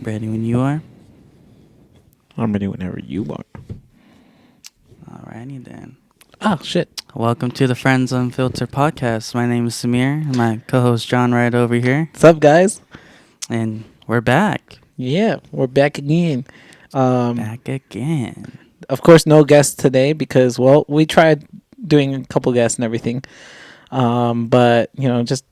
Ready when you are? I'm ready whenever you are. Alrighty then. Oh, shit. Welcome to the Friends Unfiltered podcast. My name is Samir, and my co-host John right over here, What's up, guys? and we're back. Yeah, we're back again. Back again. Of course, no guests today because, well, we tried doing a couple guests and everything. But, just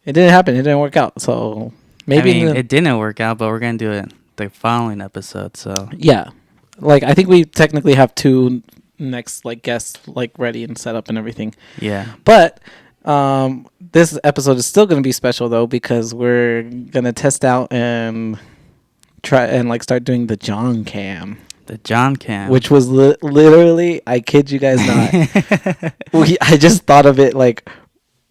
it didn't happen. It didn't work out. So maybe it didn't work out, but we're gonna do it the following episode. So yeah. Like, I think we technically have two next, guests, ready and set up and everything. yeah, But this episode is still going to be special, though, because we're going to test out and try and start doing the John cam, the John cam, which was literally, I kid you guys not, I just thought of it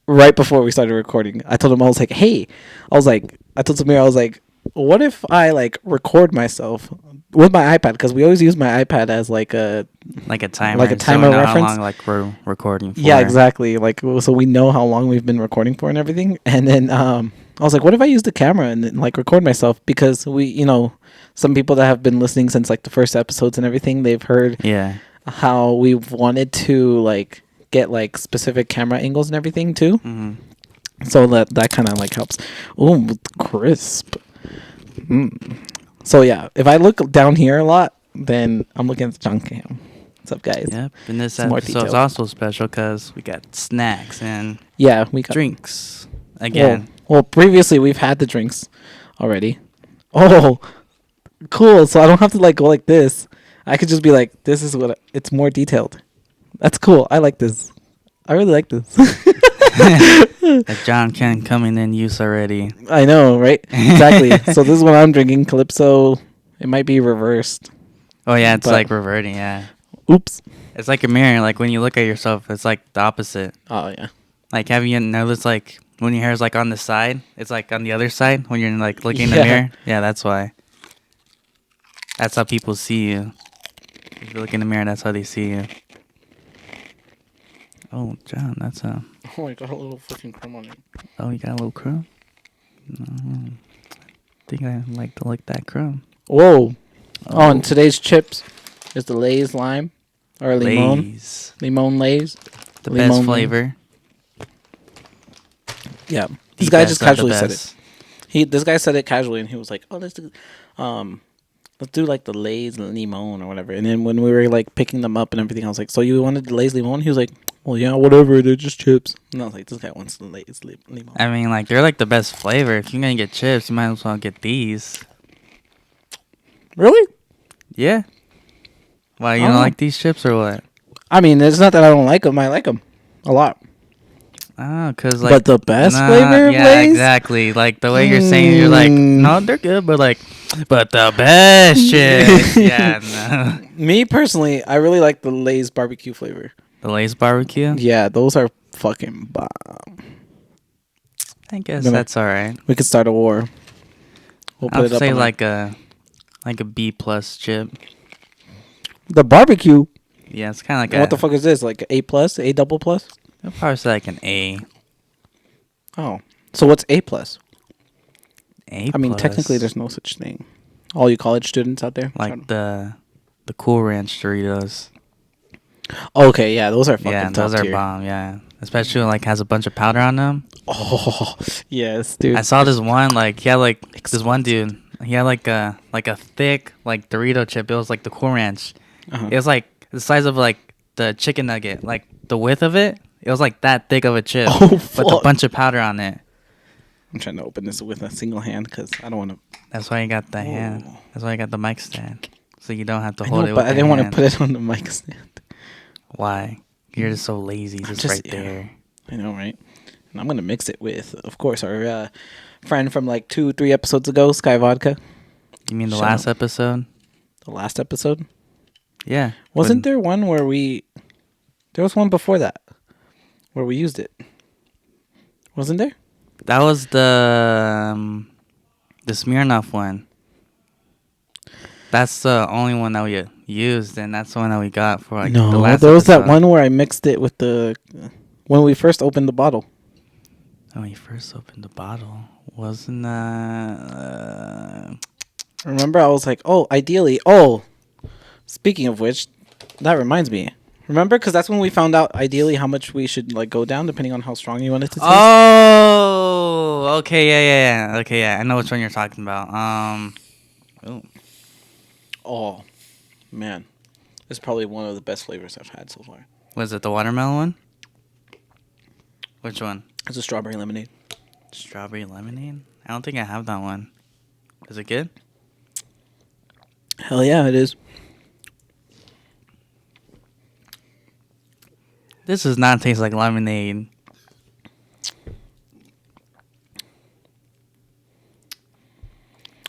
right before we started recording. I told him, I was like, hey, I told Samir, I was like, what if I record myself with my iPad, because we always use my iPad as like a timer, like a timer so we know reference. how long we're recording for. Yeah, exactly. So we know how long we've been recording for and everything. And then I was like, what if I use the camera and then record myself? Because some people that have been listening since the first episodes and everything, they've heard how we've wanted to get specific camera angles and everything too. Mm-hmm. So that kind of helps. Ooh, crisp. So yeah, if I look down here a lot, then I'm looking at the John cam. What's up, guys? Yep. And this Some more episode's detail. also special because we got snacks and Yeah, we got drinks again. Well, previously we've had the drinks already. Oh, cool. So I don't have to go like this. I could just be like, this is what it's more detailed. That's cool. I like this. I really like this. That John can coming in use already. I know, right? Exactly. So this is what I'm drinking. Calypso. It might be reversed. Oh yeah, it's reverting. Yeah. Oops. It's like a mirror. Like when you look at yourself, it's the opposite. Oh yeah. Have you noticed when your hair is on the side, it's on the other side when you're looking in the mirror? Yeah, that's why. That's how people see you. If you look in the mirror, that's how they see you. Oh, John, that's a. Oh, I got a little fucking crumb on it. Oh, you got a little crumb? No. I think I like to lick that crumb. Whoa. Oh, and today's chips is the Lay's lime. Or limon. Lay's. Limon Lay's. The best flavor. Yeah. This guy just casually said it. This guy said it casually, and he was like, "Oh, let's do the Lay's limon or whatever." And then when we were picking them up and everything, I was like, "So you wanted the Lay's limon?" He was like, "Well, yeah, whatever. They're just chips." And I was like, "This guy wants the Lay's limon." I mean, they're the best flavor. If you're gonna get chips, you might as well get these. Really? Yeah. Why, you don't like these chips or what? I mean, it's not that I don't like them. I like them a lot. Oh, because but the best flavor, yeah, Lay's? Exactly. The way you're saying, you're no, they're good, but but the best chips. Yeah, no. Me personally, I really like the Lay's barbecue flavor. The Lay's barbecue? Yeah, those are fucking bomb. I guess that's all right. We could start a war. We'll put it up say a B plus chip. The barbecue. Yeah, it's kind of what the fuck is this? A plus, A double plus? I'd probably say an A. Oh, so what's A plus? A. I mean, plus. technically, there's no such thing. All you college students out there, the Cool Ranch Doritos. Okay, yeah, those are fucking yeah, those are bomb. Yeah, especially has a bunch of powder on them. Oh, yes, dude. I saw this one he had this one dude. He had a thick Dorito chip. It was the Cool Ranch. Uh-huh. It was the size of the chicken nugget. The width of it. It was that thick of a chip. Oh, fuck. With a bunch of powder on it. I'm trying to open this with a single hand because I don't want to. That's why you got the hand. That's why you got the mic stand. So you don't have to hold it with but I didn't want to put it on the mic stand. Why? You're just so lazy. Just right there. I know, right? And I'm going to mix it with, of course, our friend from 2-3 episodes ago, Sky Vodka. You mean the last episode? The last episode? Yeah. Wasn't there one where there was one before that where we used it? Wasn't there? That was the Smirnoff one. That's the only one that we used, and that's the one that we got for no, the last there was episode. that one where I mixed it with when we first opened the bottle. When we first opened the bottle, wasn't that Remember, I was like, oh, ideally. Oh, speaking of which, that reminds me. Remember, because that's when we found out ideally how much we should like go down depending on how strong you want it to taste. Oh, okay, yeah. Okay, yeah. I know which one you're talking about. Oh, man, it's probably one of the best flavors I've had so far. Was it the watermelon one? Which one? It's a strawberry lemonade. Strawberry lemonade? I don't think I have that one. Is it good? Hell yeah, it is. This does not taste like lemonade.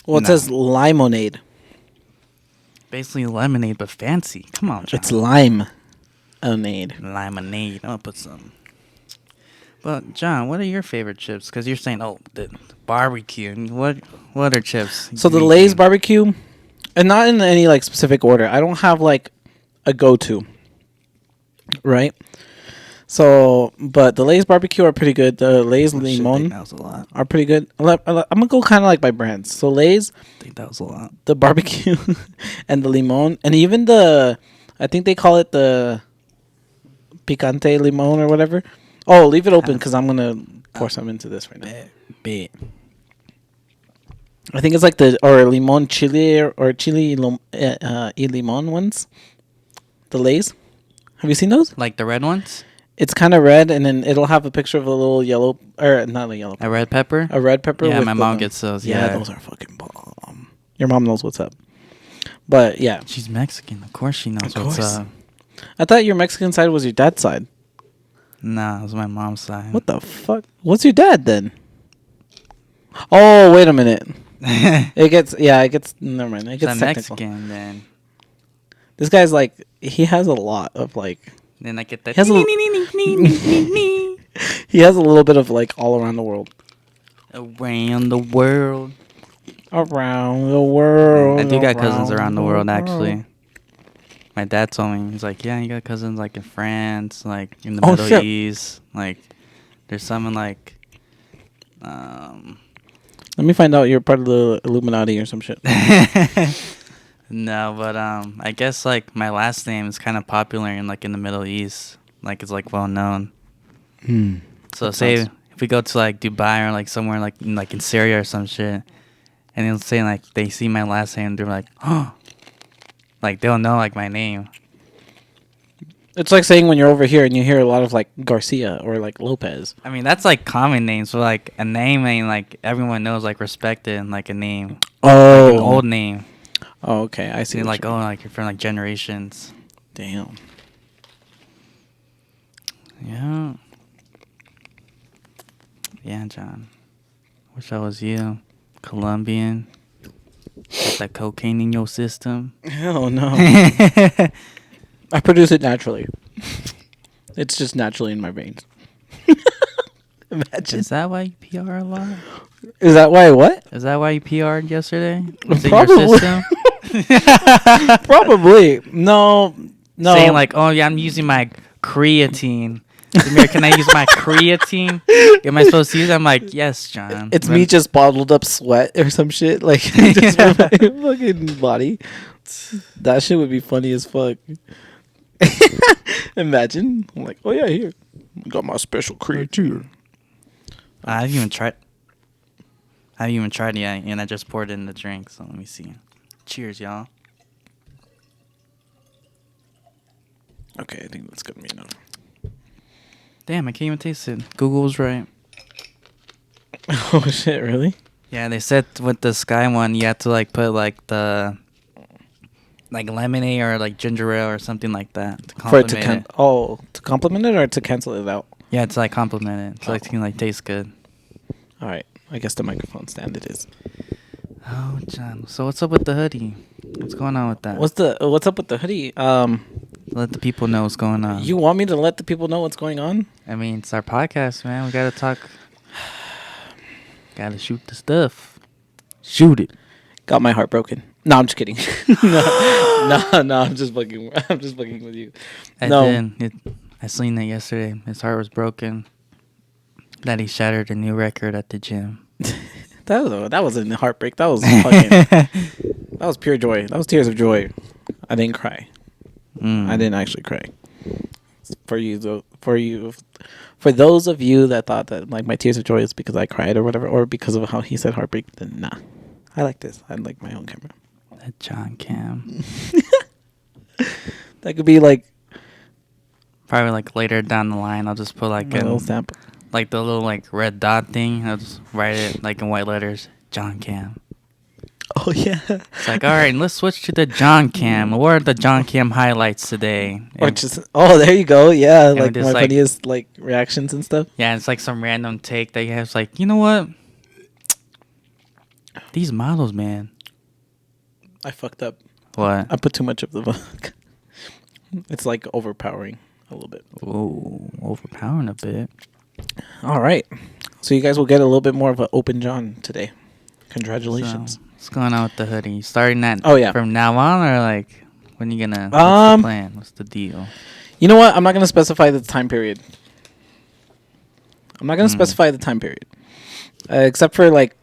Well, it says limonade. Basically lemonade, but fancy. Come on, John. It's limeonade. Limonade. I'm gonna put some. But John, what are your favorite chips? Because you're saying, oh, the barbecue. What are chips? So the Lay's barbecue, and not in any like specific order. I don't have like a go-to, right? So, but the Lay's barbecue are pretty good. The Lay's limon are pretty good. I'm gonna go kind of like by brands. So Lay's, I think that was a lot. The barbecue, and the limon, and even I think they call it the picante limon or whatever. Oh, leave it open because I'm gonna pour some into this right now. Bet. I think it's like or limon chili or chili y limon ones. The Lay's. Have you seen those? Like the red ones? It's kind of red, and then it'll have a picture of a little yellow, or not a yellow. A red pepper? A red pepper. Yeah, my mom gets those. Yeah, those are fucking bomb. Your mom knows what's up. But yeah. She's Mexican. Of course she knows what's up. I thought your Mexican side was your dad's side. Nah, it was my mom's side. What the fuck? What's your dad then? Oh, wait a minute. It gets never mind. It gets technical. Mexican then. This guy's like, he has a lot of like. Then I get that. He has a little bit of like all around the world. Around the world. Around the world. I do got cousins around the world actually. My dad told me, he's like, yeah, you got cousins like in France, like in the Middle East, like there's some in like. Let me find out you're part of the Illuminati or some shit. No, but I guess like my last name is kind of popular in like in the Middle East, like it's like well known. So say if we go to like Dubai or like somewhere like in Syria or some shit, and they'll say like they see my last name, they're like, oh, like they'll know like my name. It's like saying when you're over here and you hear a lot of like Garcia or like Lopez. I mean that's like common names, so like a name ain't like everyone knows like respected and like a name. Oh, like an old name. Oh, okay. I see. Like, like you're from like generations. Damn. Yeah. Yeah, John. Wish I was you. Colombian. Got that cocaine in your system. Hell no. I produce it naturally. It's just naturally in my veins. Imagine. Is that why you PR a lot? Is that why what? Is that why you PR'd yesterday? Probably. Probably. No. Saying like, oh yeah, I'm using my creatine. Samir, can I use my creatine? Am I supposed to use it? I'm like, yes, John. It's me just bottled up sweat or some shit. Like, just for my fucking body. That shit would be funny as fuck. Imagine. I'm like, oh yeah, here. Got my special creatine. I haven't even tried it yet, and I just poured it in the drink, so let me see. Cheers, y'all. Okay, I think that's gonna be enough. Damn, I can't even taste it. Google was right. Oh shit, really? Yeah, they said with the Sky one, you have to like put like the like lemonade or like ginger ale or something like that to complement it. To complement it or to cancel it out? Yeah, to like complement it. So like, it can like taste good. All right, I guess the microphone stand it is. Oh, John. So what's up with the hoodie? What's going on with that? What's up with the hoodie? Let the people know what's going on. You want me to let the people know what's going on? I mean, it's our podcast, man. We gotta talk. Gotta shoot the stuff. Shoot it. Got my heart broken. No, I'm just kidding. no, I'm just fucking with you. I seen that yesterday. His heart was broken. That he shattered a new record at the gym. That wasn't heartbreak. That was fucking. That was pure joy. That was tears of joy. I didn't cry. I didn't actually cry. For you, though, for those of you that thought that like my tears of joy is because I cried or whatever, or because of how he said heartbreak, then nah. I like this. I like my own camera. That John Cam. That could be like probably like later down the line. I'll just put like a little stamp. Like the little like red dot thing. I'll just write it like in white letters. John Cam. Oh yeah. It's like, all right, let's switch to the John Cam. What are the John Cam highlights today? Or just there you go. Yeah, like my funniest like reactions and stuff. Yeah, it's like some random take that you have. It's like, you know what? These models, man. I fucked up. What? I put too much of the book. It's like overpowering a little bit. Oh, overpowering a bit. All right. So you guys will get a little bit more of an open John today. Congratulations. So, what's going on with the hoodie? Starting that from now on, or like when you gonna what's the plan? What's the deal? You know what? I'm not gonna specify the time period. Except for like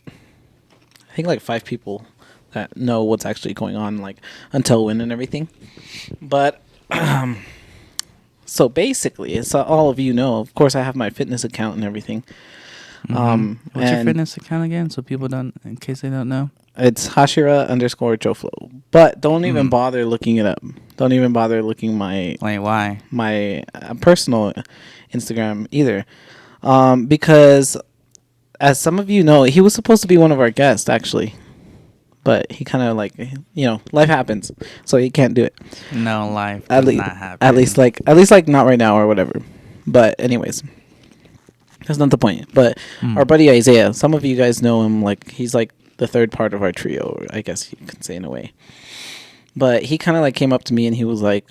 I think like 5 people that know what's actually going on, like until when and everything. But so basically, it's all of you know. Of course, I have my fitness account and everything. What's your fitness account again? So people don't, in case they don't know. It's Hashira_Joflo. But don't even bother looking it up. Don't even bother looking my why my personal Instagram either, because as some of you know, he was supposed to be one of our guests actually. But he kind of like, life happens, so he can't do it. No, life does not happen. At least like not right now or whatever. But anyways, that's not the point. But our buddy Isaiah, some of you guys know him. Like he's like the third part of our trio, I guess you could say in a way. But he kind of like came up to me and he was like,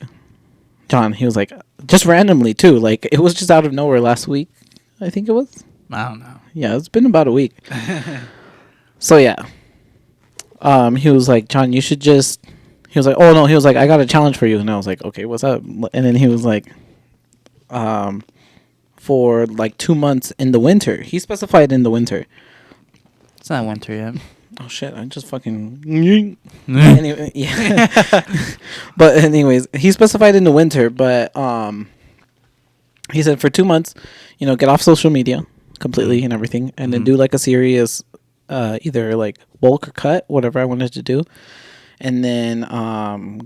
John, he was like, just randomly too. Like it was just out of nowhere last week. I think it was. I don't know. Yeah, it's been about a week. So yeah. He was like, John, you should just. He was like, oh no. He was like, I got a challenge for you, and I was like, okay, what's up? And then he was like, for like 2 months in the winter. He specified in the winter. It's not winter yet. Oh shit! I just fucking. Anyway, yeah. But anyways, he specified in the winter, but he said for 2 months, get off social media completely and everything, and then do like a serious. Either like bulk or cut, whatever I wanted to do, and then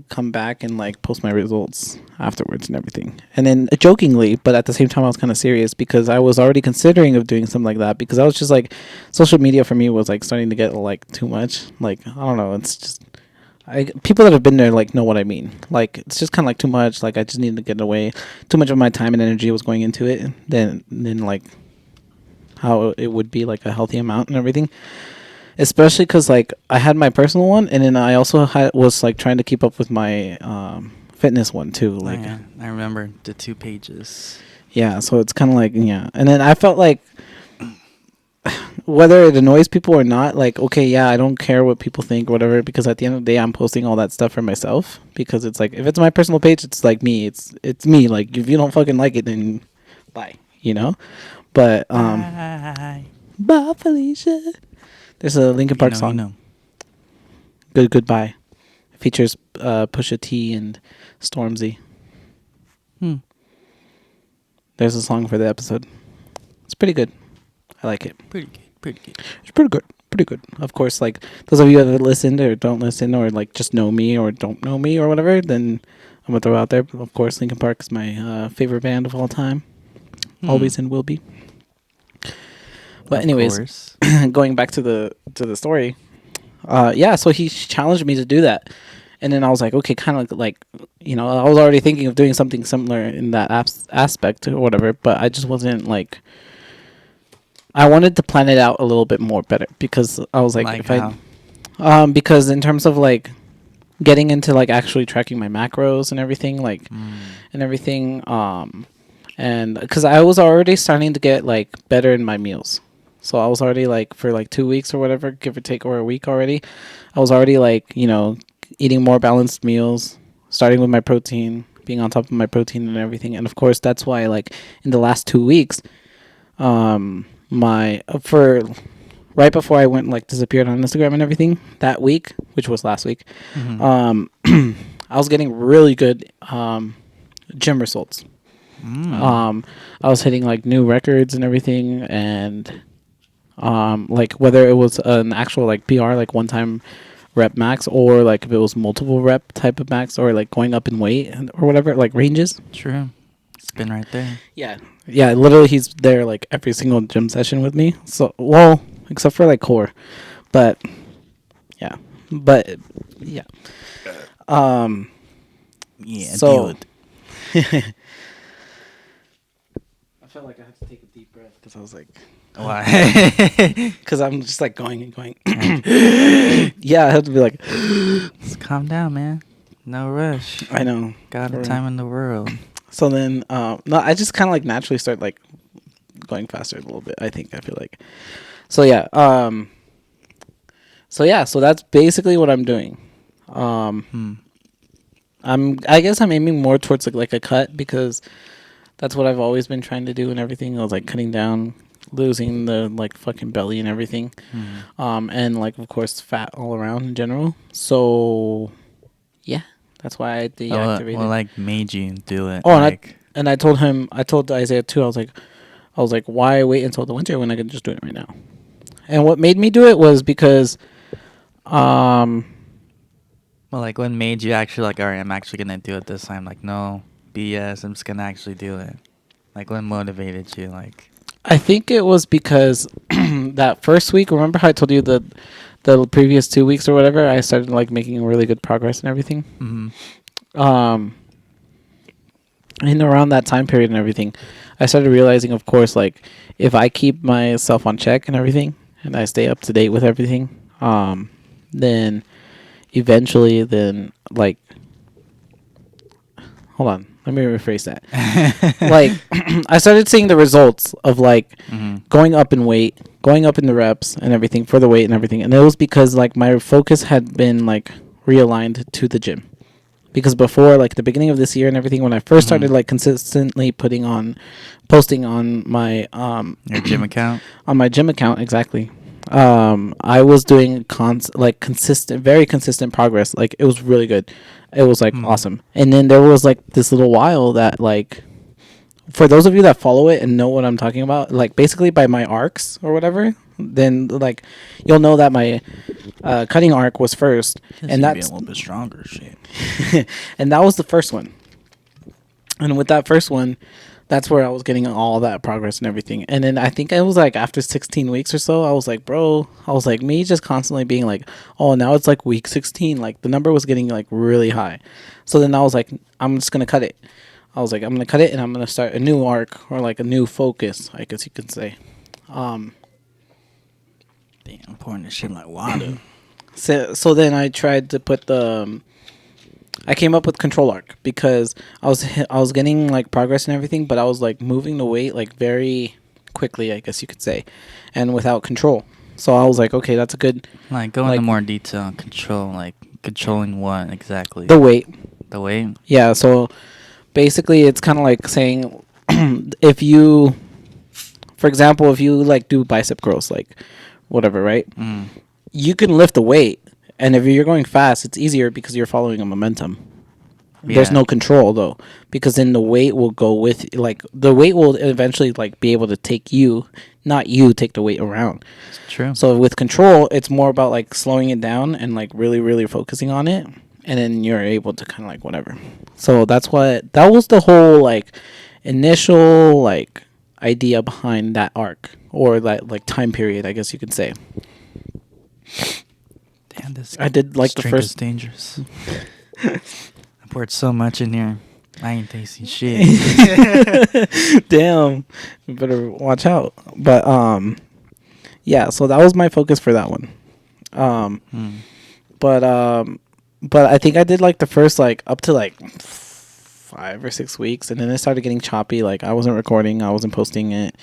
come back and like post my results afterwards and everything. And then jokingly, but at the same time I was kind of serious because I was already considering of doing something like that because I was just like social media for me was like starting to get like too much. Like I don't know, it's just people that have been there like know what I mean. Like it's just kind of like too much. Like I just needed to get away. Too much of my time and energy was going into it. Then like how it would be like a healthy amount and everything, especially because like I had my personal one and then I also was like trying to keep up with my fitness one too. Like I remember the 2 pages. Yeah, so it's kind of like and then I felt like whether it annoys people or not, like okay, yeah, I don't care what people think or whatever because at the end of the day I'm posting all that stuff for myself because it's like if it's my personal page, it's like me, it's me. Like if you don't fucking like it, then bye, But bye Felicia. There's a Linkin Park song. Goodbye. It features Pusha T and Stormzy. There's a song for the episode. It's pretty good. I like it. Pretty good. It's pretty good. Of course, like those of you that have listened or don't listen or like just know me or don't know me or whatever, then I'm gonna throw out there. Of course, Linkin Park is my favorite band of all time. Always and will be. But anyways, going back to the story, so he challenged me to do that, and then I was like, okay, kind of like, I was already thinking of doing something similar in that aspect or whatever, but I just wasn't like, I wanted to plan it out a little bit more better because I was like if how? Because in terms of like getting into like actually tracking my macros and everything, like and everything, and because I was already starting to get like better in my meals. So I was already like for like 2 weeks or whatever, give or take, or a week already. I was already like, eating more balanced meals, starting with my protein, being on top of my protein and everything. And of course, that's why like in the last 2 weeks, for right before I went like disappeared on Instagram and everything that week, which was last week, I was getting really good gym results. I was hitting like new records and everything, and like whether it was an actual like PR, like one time rep max, or like if it was multiple rep type of max, or like going up in weight or whatever, like ranges. True. It's been right there. Yeah, literally he's there like every single gym session with me. So, well, except for like core. But yeah. But yeah. Yeah, So dude. I felt like I had to take a deep breath because I was like, Why? because I'm just like going and going. Yeah, I had to be like, Just calm down, man. No rush. I know. Got all the time in the world. So then, no, I just kind of like naturally start like going faster a little bit. I feel like. So yeah. So that's basically what I'm doing. I guess I'm aiming more towards like a cut because that's what I've always been trying to do and everything. I was like cutting down, losing the like fucking belly and everything. And like of course fat all around in general. So yeah, that's why I deactivated. What like made you do it? Oh, like, and I told Isaiah too. I was like, why wait until the winter when I can just do it right now? And what made me do it was because, well, like what made you actually like, all right, I'm actually gonna do it this time. Like, no BS, I'm just gonna actually do it. Like, what motivated you? Like, I think it was because that first week. Remember how I told you the previous 2 weeks or whatever, I started like making really good progress and everything. And around that time period and everything, I started realizing, of course, like if I keep myself on check and everything, and I stay up to date with everything, then eventually, then like, hold on, let me rephrase that. Like, I started seeing the results of like going up in weight, going up in the reps and everything for the weight and everything, and it was because like my focus had been like realigned to the gym. Because before, like the beginning of this year and everything, when I first started like consistently posting on my your gym account, on my gym account, exactly. I was doing consistent, very consistent progress. Like it was really good. It was like awesome. And then there was like this little while that like, for those of you that follow it and know what I'm talking about, like basically by my arcs or whatever, then like you'll know that my cutting arc was first, and that's a little bit stronger. Shit. and that was the first one. And with that first one, that's where I was getting all that progress and everything. And then I think it was like after 16 weeks or so, I was like, bro, me just constantly being like, oh, now it's like week 16. Like the number was getting like really high. So then I was like, I'm just going to cut it. I was like, I'm going to cut it and I'm going to start a new arc or like a new focus, I guess you could say. Damn, pouring this shit like water. So then I tried to put I came up with control arc because I was getting like progress and everything, but I was like moving the weight like very quickly, I guess you could say, and without control. So I was like, okay, that's a good. Like, go into more detail on control, like controlling what exactly? The weight. The weight? Yeah, so basically it's kind of like saying if you, for example, if you like do bicep curls, like whatever, right? You can lift the weight, and if you're going fast, it's easier because you're following a momentum. Yeah. There's no control though, because then the weight will go with, like the weight will eventually like be able to take you, not you take the weight around. It's true. So with control, it's more about like slowing it down and like really, really focusing on it, and then you're able to kind of like whatever. So that was the whole like initial like idea behind that arc or that like time period, I guess you could say. Damn, this I did like the first. Is dangerous. I poured so much in here. I ain't tasting shit. Damn, you better watch out. But yeah. So that was my focus for that one. But I think I did like the first like up to like 5 or 6 weeks, and then it started getting choppy. Like I wasn't recording, I wasn't posting it,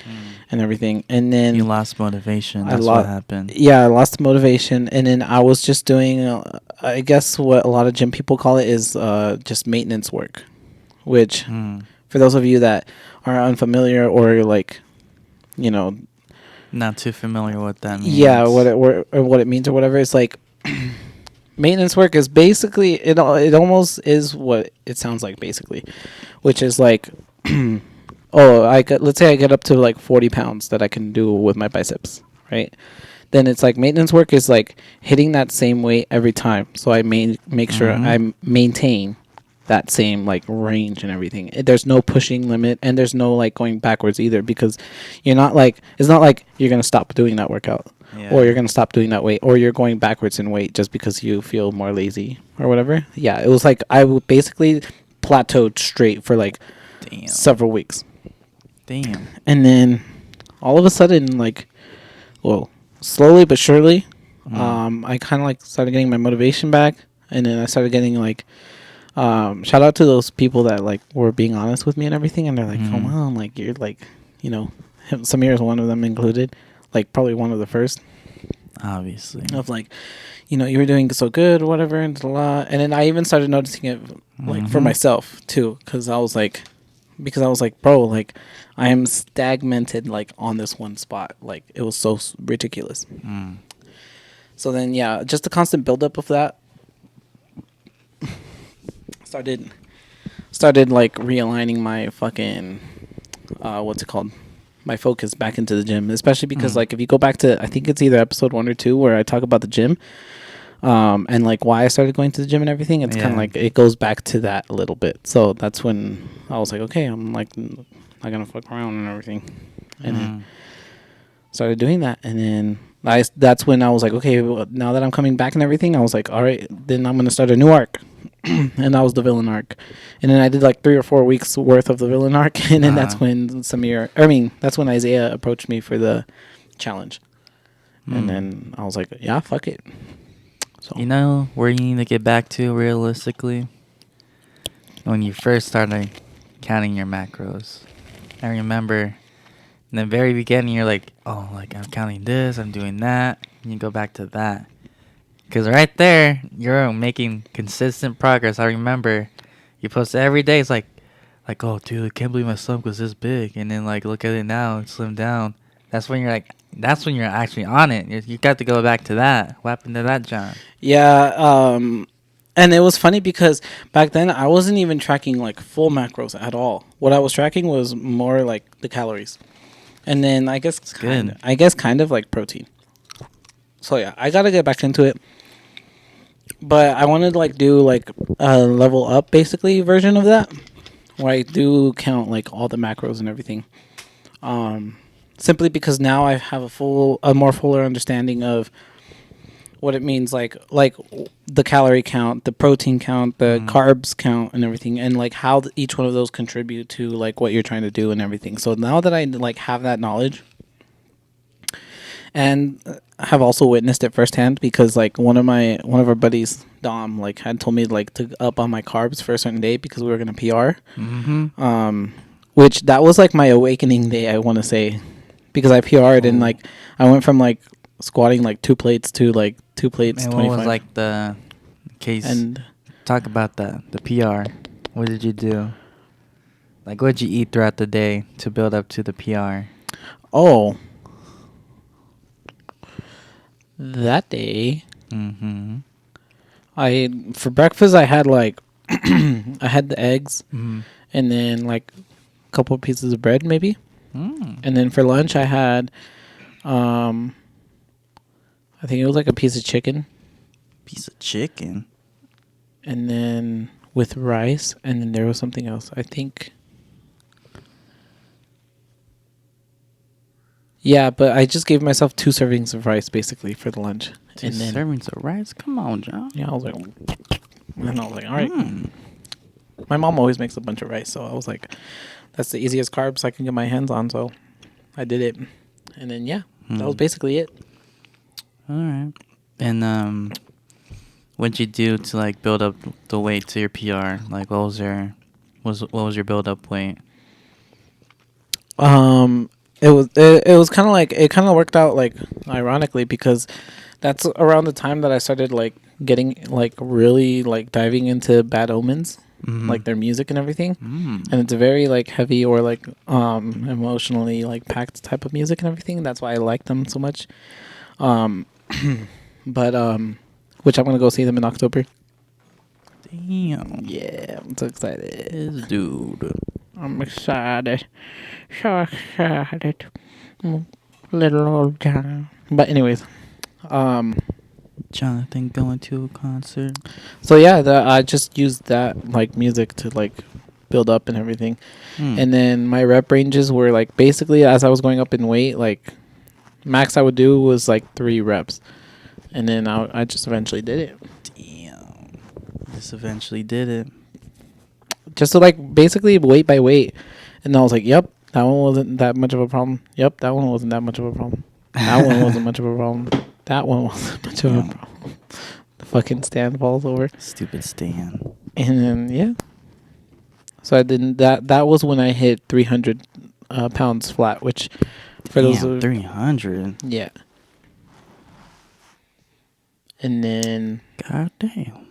and everything. And then you lost motivation. That's what happened. Yeah, I lost motivation, and then I was just doing, I guess what a lot of gym people call it is just maintenance work, which for those of you that are unfamiliar or like, you know, Not too familiar with what that means. Yeah, what it means or whatever. It's like maintenance work is basically it almost is what it sounds like basically, which is like let's say I get up to like 40 pounds that I can do with my biceps, right? Then it's like maintenance work is like hitting that same weight every time, so I make sure I maintain that same like range and everything. There's no pushing limit, and there's no like going backwards either, because you're not like, it's not like you're gonna stop doing that workout, or you're gonna stop doing that weight, or you're going backwards in weight just because you feel more lazy or whatever. Yeah, it was like I would basically plateaued straight for like several weeks. Damn. And then all of a sudden, like, well, slowly but surely, I kind of like started getting my motivation back, and then I started getting like shout out to those people that like were being honest with me and everything, and they're like, come on, like you're like, you know, Samir is one of them included, like probably one of the first, obviously, of like, you know, you were doing so good or whatever, and a lot. And then I even started noticing it like for myself too, because I was like, bro, like I am stagnated like on this one spot, like it was so ridiculous. So then yeah, just the constant buildup of that started like realigning my fucking what's it called, my focus back into the gym, especially because like if you go back to, I think it's either episode 1 or 2 where I talk about the gym and like why I started going to the gym and everything, it's kind of like it goes back to that a little bit. So that's when I was like, okay, I'm like not gonna fuck around and everything, and then started doing that. And then that's when I was like, okay, well, now that I'm coming back and everything, I was like, all right, then I'm gonna start a new arc. And that was the villain arc. And then I did like 3 or 4 weeks worth of the villain arc, and then that's when that's when Isaiah approached me for the challenge. And then I was like, yeah, fuck it. So you know where you need to get back to realistically? When you first started counting your macros. I remember in the very beginning, you're like, oh, like I'm counting this, I'm doing that. And you go back to that. Because right there, you're making consistent progress. I remember you post every day. It's like, oh, dude, I can't believe my stomach was this big. And then, like, look at it now. It's slimmed down. That's when you're actually on it. You got to go back to that. What happened to that, John? Yeah. And it was funny because back then I wasn't even tracking, like, full macros at all. What I was tracking was more, like, the calories. And then I guess kind of like protein. So, yeah, I got to get back into it. But I wanted to like do like a level up basically version of that, where I do count like all the macros and everything. Simply because now I have a more fuller understanding of what it means, like the calorie count, the protein count, the carbs count, and everything, and like how each one of those contribute to like what you're trying to do and everything. So now that I like have that knowledge, and have also witnessed it firsthand, because like one of our buddies, Dom, like had told me like to up on my carbs for a certain day because we were gonna PR. Which that was like my awakening day, I want to say, because I PR'd and like I went from like squatting like 2 plates to like 2 plates. And 25. what was like the case? And talk about the PR. What did you do? Like what did you eat throughout the day to build up to the PR? Oh. That day, for breakfast I had like I had the eggs, and then like a couple of pieces of bread maybe, and then for lunch I had I think it was like a piece of chicken, and then with rice, and then there was something else, I think. Yeah, but I just gave myself 2 servings of rice basically for the lunch. 2 servings of rice? Come on, John. Yeah, I was like, all right. My mom always makes a bunch of rice, so I was like, that's the easiest carbs I can get my hands on, so I did it. And then that was basically it. All right. And what'd you do to like build up the weight to your PR? Like what was your build up weight? It was kind of like, it kind of worked out like ironically, because that's around the time that I started like getting like really like diving into bad omens like their music and everything. Mm. And it's a very like heavy or like emotionally like packed type of music and everything. That's why I like them so much. Um, but which I'm gonna go see them in October. Damn. Yeah, I'm so excited. This dude. I'm excited. So excited. Little old John. But anyways, Jonathan going to a concert. so yeah, I just used that like music to like build up and everything. And then my rep ranges were like basically as I was going up in weight, like max I would do was like 3 reps. And then I just eventually did it. Damn. Just eventually did it. Just to like basically weight by weight. And I was like, yep, that one wasn't that much of a problem. Yep, that one wasn't that much of a problem. That one wasn't much of a problem. That one wasn't much of a problem. The fucking stand falls over. Stupid Stan. And then yeah. So I didn't that was when I hit 300 pounds flat, which for Damn, those 300. yeah. And then God damn.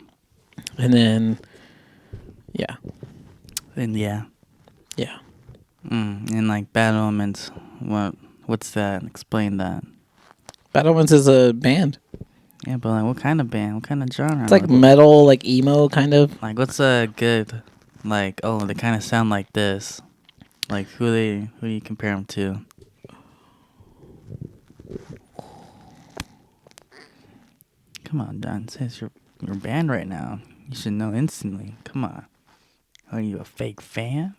Yeah. And yeah. Yeah. And like Bad Omens. What's that? Explain that. Bad Omens is a band. Yeah, but like what kind of band? What kind of genre? It's like metal, like emo kind of. Like what's a good like they kind of sound like this. Like who do you compare them to? Come on, Don. Says your band right now. You should know instantly. Come on. Are you a fake fan?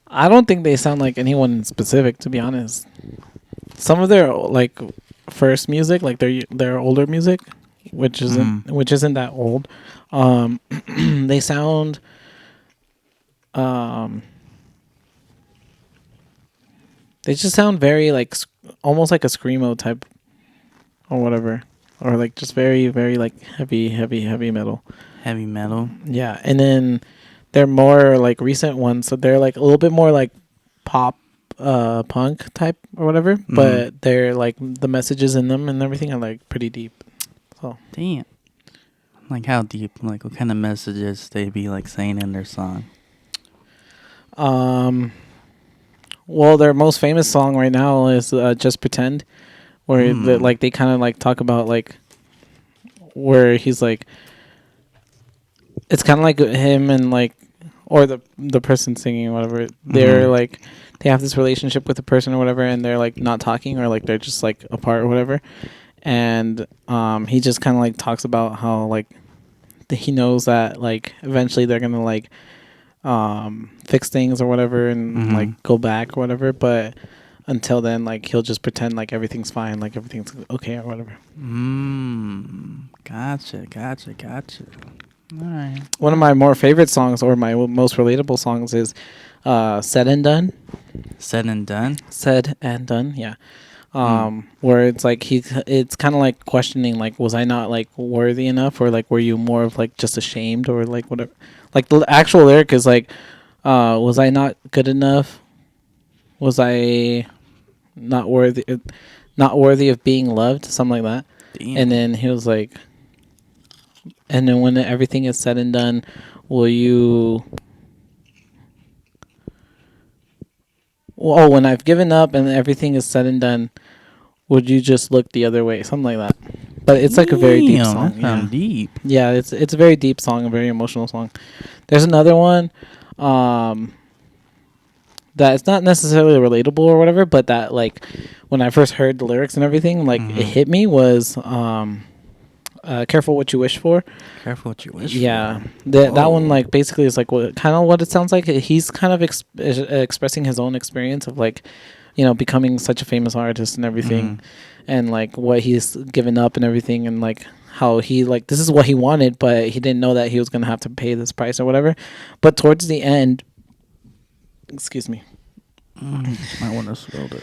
I don't think they sound like anyone in specific, to be honest. Some of their like first music, like their older music, which isn't that old, they sound they just sound very like almost like a screamo type or whatever, or like just very very like heavy metal. Heavy metal. Yeah, and then they're more like recent ones, so they're like a little bit more like pop punk type or whatever, but they're like the messages in them and everything are like pretty deep. So Damn. Like how deep? Like what kind of messages they be like saying in their song? well, their most famous song right now is "Just Pretend," where like they kind of like talk about like where he's like, it's kind of like him and like, or the person singing or whatever. They're like, they have this relationship with the person or whatever, and they're like not talking or like they're just like apart or whatever. And he just kind of like talks about how like he knows that like eventually they're gonna like fix things or whatever and like go back or whatever, but until then like he'll just pretend like everything's fine, like everything's okay or whatever. Gotcha. All right. One of my more favorite songs or my most relatable songs is Said and Done. Said and Done, Yeah. Where it's like it's kind of like questioning like, was I not like worthy enough, or like were you more of like just ashamed or like whatever. Like the actual lyric is like, was I not good enough? Was I not worthy of being loved? Something like that. Damn. And then he was like, and then when everything is said and done, will you... Oh, when I've given up and everything is said and done, would you just look the other way? Something like that. But it's like a very deep song. That sounds deep. Yeah, it's a very deep song, a very emotional song. There's another one that it's not necessarily relatable or whatever, but that like when I first heard the lyrics and everything, like it hit me was Careful What You Wish For. Careful what you wish Yeah, for. that one like basically is like kind of what it sounds like. He's kind of expressing his own experience of like, you know, becoming such a famous artist and everything, and like what he's given up and everything, and like how he like this is what he wanted, but he didn't know that he was gonna have to pay this price or whatever. But towards the end, excuse me, Might want to slow down.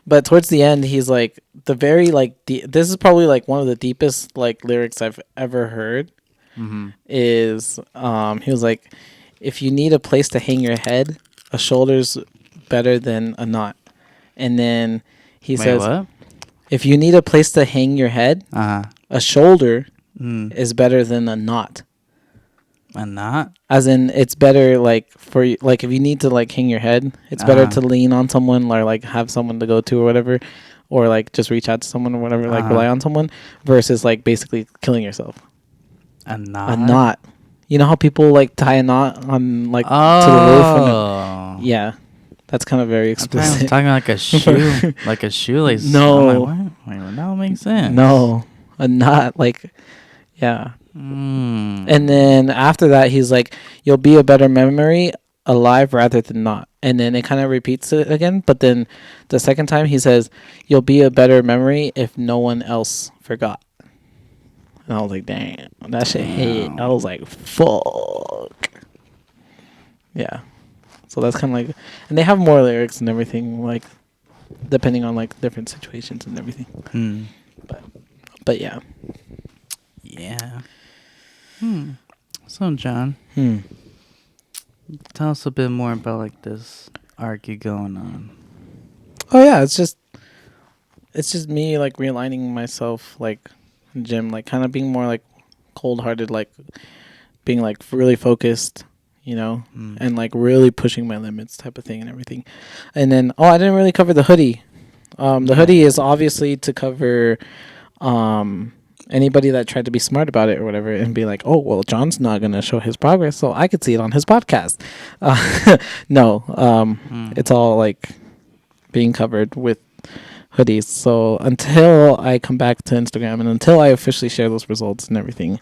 but towards the end, he's like the very like this is probably like one of the deepest like lyrics I've ever heard. Is he was like, if you need a place to hang your head, a shoulder's better than a knot. And then he says, what? if you need a place to hang your head, a shoulder is better than a knot. A knot? As in, it's better like for like if you need to like hang your head, it's better to lean on someone or like have someone to go to or whatever, or like just reach out to someone or whatever, like rely on someone versus like basically killing yourself. A knot. A knot. You know how people like tie a knot on like to the roof? Yeah, that's kind of very explicit. I'm talking like a shoe, like a shoelace. No, Wait, that don't make sense. No, a knot. Like, yeah. And then after that, he's like, "You'll be a better memory alive rather than not." And then it kind of repeats it again. But then the second time he says, "You'll be a better memory if no one else forgot." And I was like, "Damn, that shit hit." I was like, "Fuck." Yeah. So that's kind of like, and they have more lyrics and everything, like depending on like different situations and everything. But yeah. Yeah. So John, tell us a bit more about like this arc you going on. Oh yeah, it's just me like realigning myself, like in gym, like kind of being more like cold-hearted, like being like really focused, you know, and like really pushing my limits type of thing and everything. And then I didn't really cover the hoodie. The hoodie is obviously to cover anybody that tried to be smart about it or whatever and be like, oh, well, John's not going to show his progress, so I could see it on his podcast. No, it's all like being covered with hoodies. So until I come back to Instagram and until I officially share those results and everything,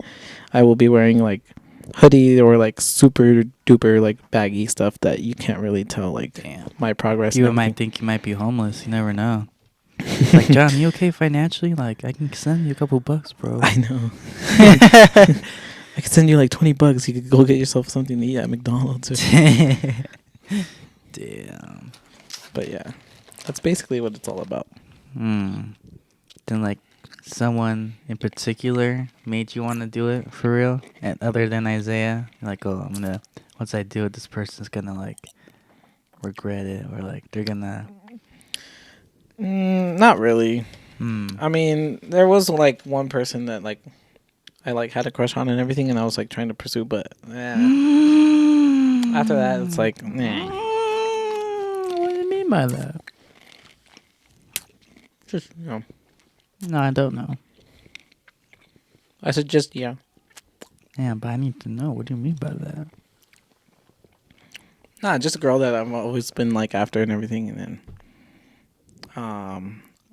I will be wearing like hoodie or like super duper like baggy stuff that you can't really tell like my progress. You might think you might be homeless. You never know. Like, John, you okay financially? Like, I can send you a couple bucks, bro. I know. I could send you like $20. You could go get yourself something to eat at McDonald's. Or Damn. But yeah, that's basically what it's all about. Then, like, someone in particular made you want to do it for real? And other than Isaiah? Like, oh, once I do it, this person's gonna, like, regret it. Or, like, they're gonna... Not really. I mean, there was like one person that like I like had a crush on and everything, and I was like trying to pursue, but after that, it's like, nah. What do you mean by that? Just No, I don't know. I said just yeah. Yeah, but I need to know. What do you mean by that? Nah, just a girl that I've always been like after and everything, and then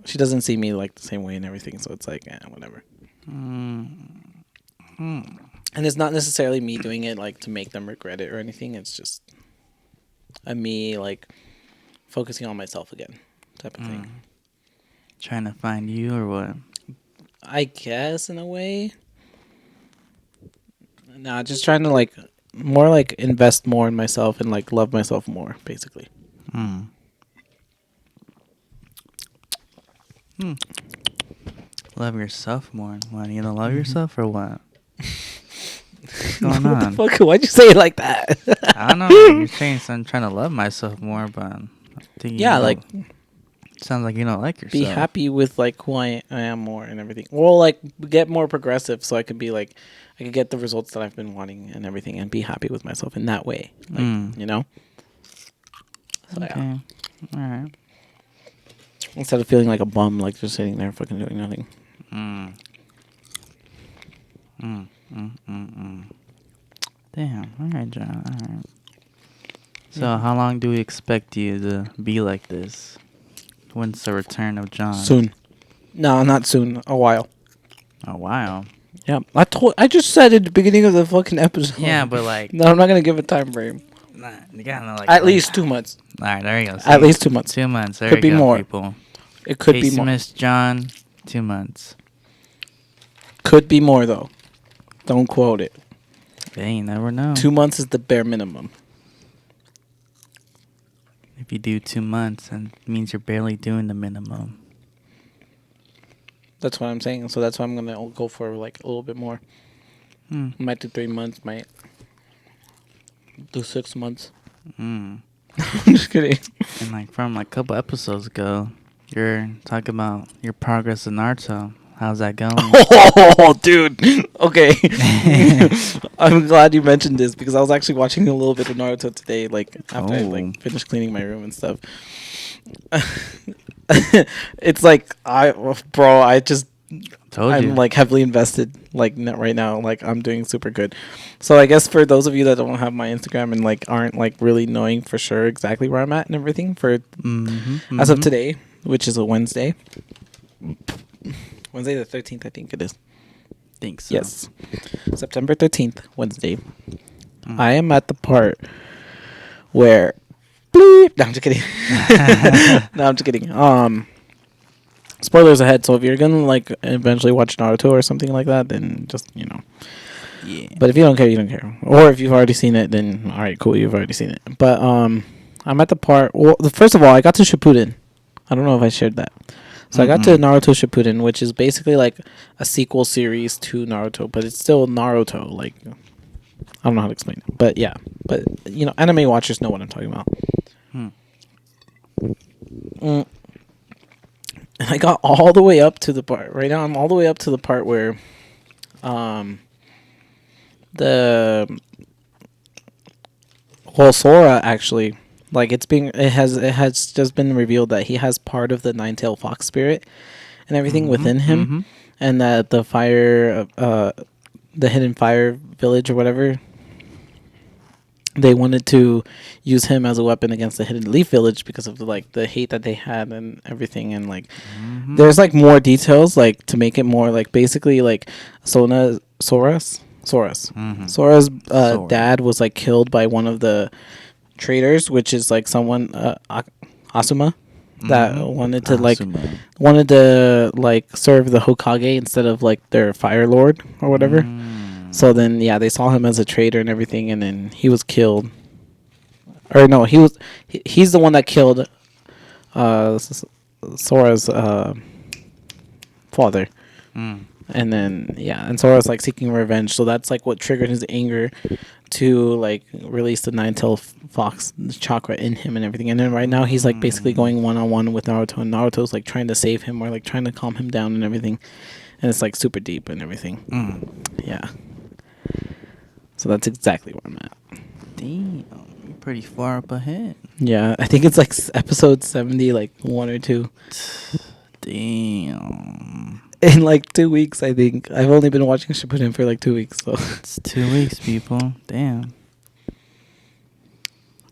she doesn't see me like the same way and everything, so it's like whatever. And it's not necessarily me doing it like to make them regret it or anything. It's just me like focusing on myself again, type of thing. Trying to find you or what? I guess in a way. Nah, just trying to like more like invest more in myself and like love myself more, basically. Love yourself more. What, you don't love yourself or what? What's going What on? the fuck? Why'd you say it like that? I don't know. You're saying I'm trying to love myself more, but I'm thinking like sounds like you don't like yourself. be happy with like who I am more and everything. Well, like get more progressive so I could be like I could get the results that I've been wanting and everything and be happy with myself in that way. Like, you know? So, okay. Yeah. All right. Instead of feeling like a bum, like just sitting there fucking doing nothing. Damn. All right, John. All right. So, how long do we expect you to be like this? When's the return of John? Soon. No, not soon. A while. A while. Yeah, I just said at the beginning of the fucking episode. Yeah, but like... No, I'm not going to give a time frame. Nah, you gotta know, like... At least 2 months. All right, there you go. At least 2 months. 2 months. There could you be go, more. People. It could be more. Miss John, 2 months. Could be more, though. Don't quote it. Hey, you never know. 2 months is the bare minimum. If you do 2 months, then it means you're barely doing the minimum. That's what I'm saying. So that's why I'm going to go for like a little bit more. Might do 3 months. Might do 6 months. I'm just kidding. And like from like a couple episodes ago, you're talking about your progress in Naruto. How's that going? Oh, dude. Okay. I'm glad you mentioned this because I was actually watching a little bit of Naruto today, like after I like finished cleaning my room and stuff. It's like I just I'm like heavily invested like right now. Like I'm doing super good. So I guess for those of you that don't have my Instagram and like aren't like really knowing for sure exactly where I'm at and everything for as of today, which is a Wednesday the 13th, I think it is. Think so. Yes. September 13th, Wednesday. I am at the part where bleep. No, I'm just kidding. No, I'm just kidding. Spoilers ahead, so if you're gonna like eventually watch Naruto or something like that, then just yeah. But if you don't care, you don't care. Or if you've already seen it, then all right, cool, you've already seen it. But I'm at the part. Well, first of all, I got to Shippuden. I don't know if I shared that. So I got to Naruto Shippuden, which is basically like a sequel series to Naruto, but it's still Naruto. Like I don't know how to explain it, but yeah. But anime watchers know what I'm talking about. And I got all the way up to the part. Right now, I'm all the way up to the part where, Sora actually, like it has just been revealed that he has part of the Nine-Tailed Fox spirit and everything within him, and that the hidden fire village or whatever, they wanted to use him as a weapon against the hidden leaf village because of the hate that they had and everything, and like there's like more details like to make it more like basically like Sora's dad was like killed by one of the traitors, which is like someone Asuma that wanted to serve the Hokage instead of like their Fire Lord or whatever. So then they saw him as a traitor and everything, and then he was killed. Or no, he's the one that killed Sora's father. And then and Sora's like seeking revenge, so that's like what triggered his anger to like release the Nine-Tailed Fox chakra in him and everything. And then right now he's like basically going one-on-one with Naruto, and Naruto's like trying to save him or like trying to calm him down and everything. And it's like super deep and everything. Yeah. So that's exactly where I'm at. Damn, you're pretty far up ahead. Yeah, I think it's like episode 70, like 1 or 2. Damn. In like 2 weeks, I think. I've only been watching Shippuden for like 2 weeks, so. It's 2 weeks, people. Damn.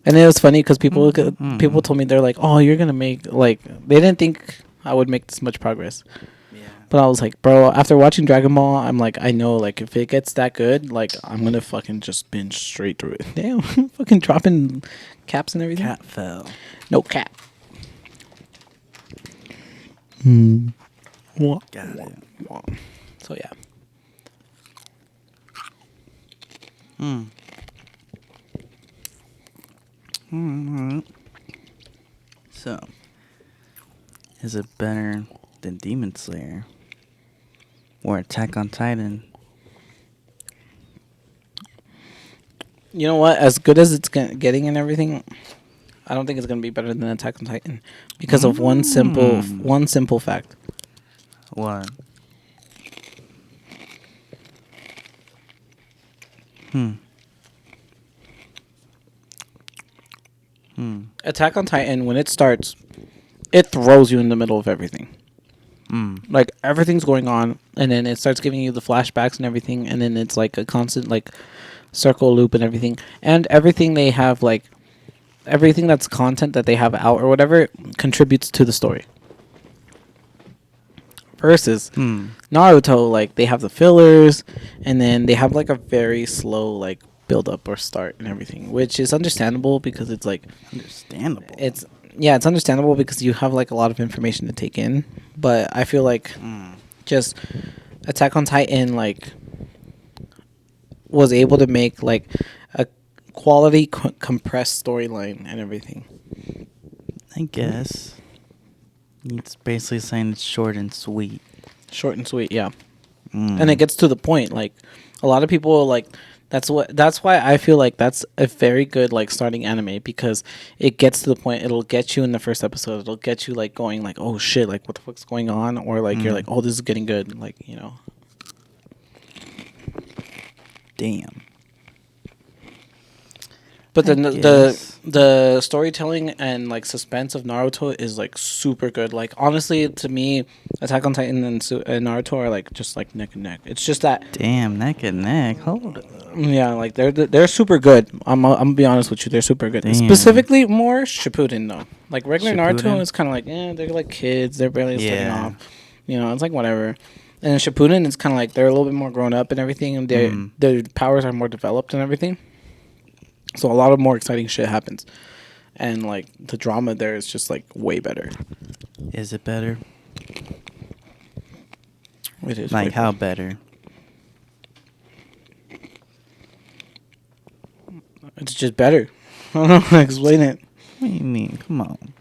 And it was funny because people told me, they're like, oh, you're going to make, like, they didn't think I would make this much progress. But I was like, bro, after watching Dragon Ball, I'm like, I know, like, if it gets that good, like, I'm going to fucking just binge straight through it. Damn, fucking dropping caps and everything. Cat fell. No cap. Got it. So, yeah. So, is it better than Demon Slayer or Attack on Titan? You know what? As good as it's getting and everything, I don't think it's gonna be better than Attack on Titan because of one simple fact. What? Attack on Titan, when it starts, it throws you in the middle of everything. Like everything's going on, and then it starts giving you the flashbacks and everything, and then it's like a constant like circle loop and everything, and everything they have, like everything that's content that they have out or whatever contributes to the story. Versus Naruto, like they have the fillers, and then they have like a very slow like build up or start and everything, which is understandable because it's like understandable. It's understandable because you have like a lot of information to take in, but I feel like just Attack on Titan like was able to make like a quality compressed storyline and everything. I guess it's basically saying it's short and sweet. Short and sweet, yeah. And it gets to the point. Like a lot of people like That's why I feel like that's a very good like starting anime, because it gets to the point, it'll get you in the first episode, it'll get you like going like, oh shit, like what the fuck's going on, or like you're like, oh, this is getting good, like, you know. Damn. But I guess. the storytelling and like suspense of Naruto is like super good. Like honestly, to me, Attack on Titan and Naruto are like just like neck and neck. It's just that, Damn, neck and neck. Hold up. yeah, like they're super good. I'm gonna be honest with you, they're super good. Damn. Specifically, more Shippuden though. Like regular Naruto Shippuden? is kind of like, they're like kids. They're barely starting Yeah. off. You know, it's like whatever. And then Shippuden is kind of like they're a little bit more grown up and everything, and their powers are more developed and everything. So a lot of more exciting shit happens, and like the drama there is just like way better. Is it better? It is Like way how better? It's just better. I don't know how to explain it. What do you mean? Come on.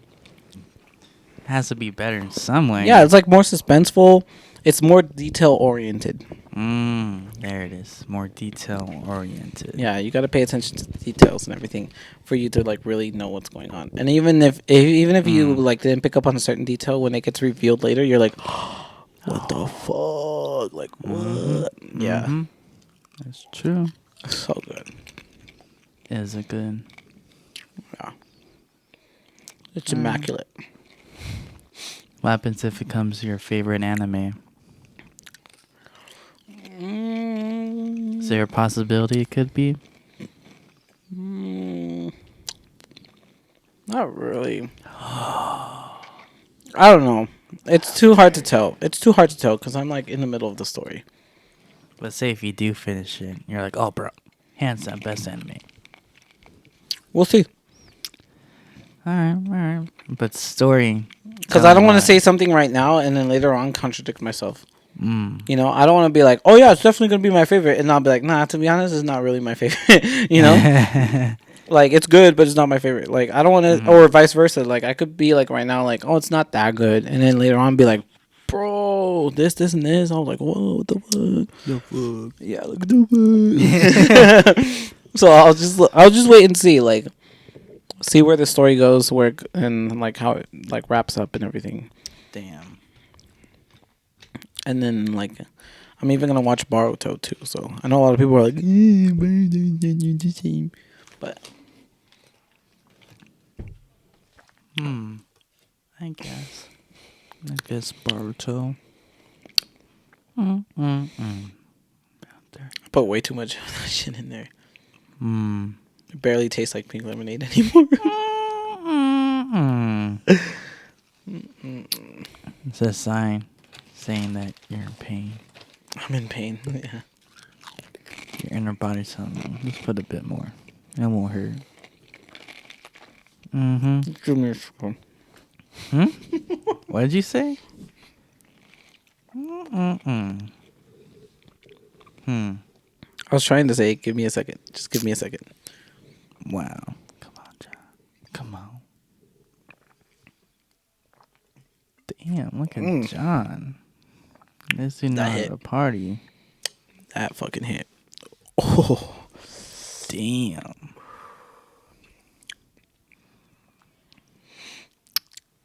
It has to be better in some way. Yeah, it's like more suspenseful. It's more detail oriented. There it is. More detail oriented. Yeah, you got to pay attention to the details and everything for you to like really know what's going on. And even if you like didn't pick up on a certain detail, when it gets revealed later, you're like, what the fuck? Like what? Yeah, That's true. so good. Is it good? Yeah, it's immaculate. What happens if it becomes your favorite anime? Is there a possibility it could be? Not really. I don't know. It's too hard to tell. It's too hard to tell because I'm like in the middle of the story. Let's say if you do finish it, you're like, oh, bro, hands down, best anime. We'll see. All right. But story. Because I don't want to say something right now and then later on contradict myself. Mm. You know, I don't want to be like, oh yeah, it's definitely gonna be my favorite, and I'll be like, nah, to be honest, it's not really my favorite. You know, like it's good, but it's not my favorite. Like I don't want to, or vice versa. Like I could be like right now, like, oh, it's not that good, and then later on be like, bro, this, and this. I was like, whoa, what the fuck? The fuck. Yeah, look at the fuck. So I'll just wait and see, like, see where the story goes, and like how it like wraps up and everything. Damn. And then, like, I'm even going to watch Boruto, too. So, I know a lot of people are like, but... I guess Boruto. Put way too much of that shit in there. It barely tastes like pink lemonade anymore. It's a sign saying that you're in pain. I'm in pain, yeah. Your inner body's telling you, just put a bit more. It won't hurt. Give me a spoon. What did you say? I was trying to say, give me a second. Just give me a second. Wow. Come on, John. Come on. Damn, look at John. This is not hit. a party. That fucking hit. Oh. Damn.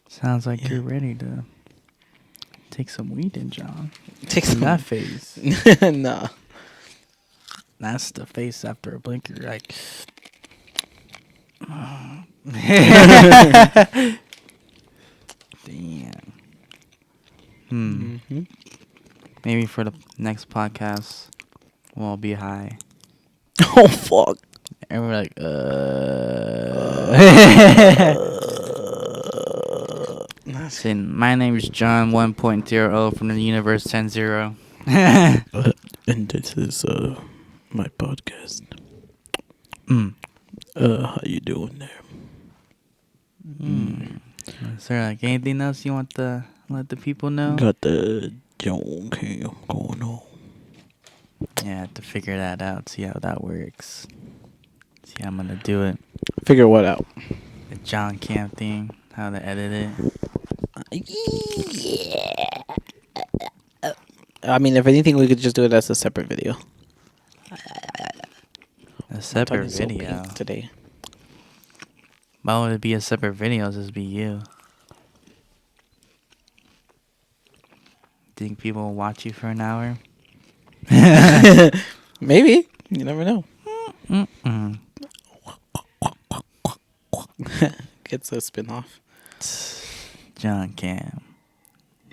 Sounds like you're ready to take some weed in, John. Take some. That face. Nah. That's the face after a blink. You're like... Damn. Maybe for the next podcast, we'll be high. Oh, fuck. And we're like, Saying, my name is John 1.0 from the universe 10-0. And this is my podcast. How you doing there? Is there like anything else you want to let the people know? Got the John Cam going on. Yeah, I have to figure that out, see how that works. See how I'm gonna do it. Figure what out? The John Cam thing, how to edit it. Yeah. I mean, if anything, we could just do it as a separate video. A separate So video. pink today. Why would it be a separate video? Just be you. Think people will watch you for an hour? Maybe. You never know. Gets a spin-off. John Cam.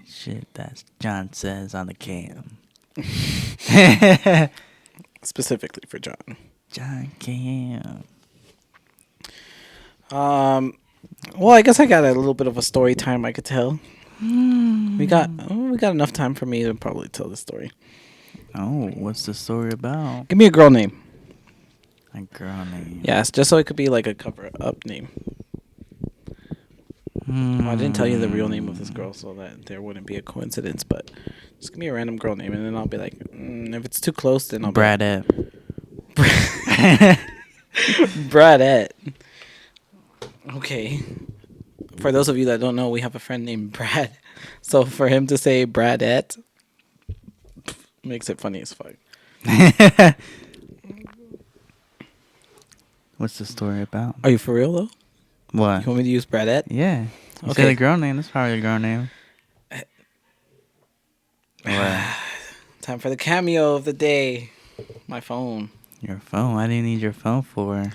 Shit that John says on the cam. Specifically for John. John Cam. Well, I guess I got a little bit of a story time I could tell. We got enough time for me to probably tell the story. Oh, what's the story about? Give me a girl name. A girl name. Yes, just so it could be like a cover-up name. Well, I didn't tell you the real name of this girl so that there wouldn't be a coincidence, but just give me a random girl name, and then I'll be like, if it's too close, then I'll Bradette. Bradette. Okay. For those of you that don't know, we have a friend named Brad. So for him to say Bradette makes it funny as fuck. What's the story about? Are you for real though? What? You want me to use Bradette? Yeah. You Okay. said a girl name. That's probably a girl name. What? Time for the cameo of the day. My phone. Your phone? Why do you need your phone for?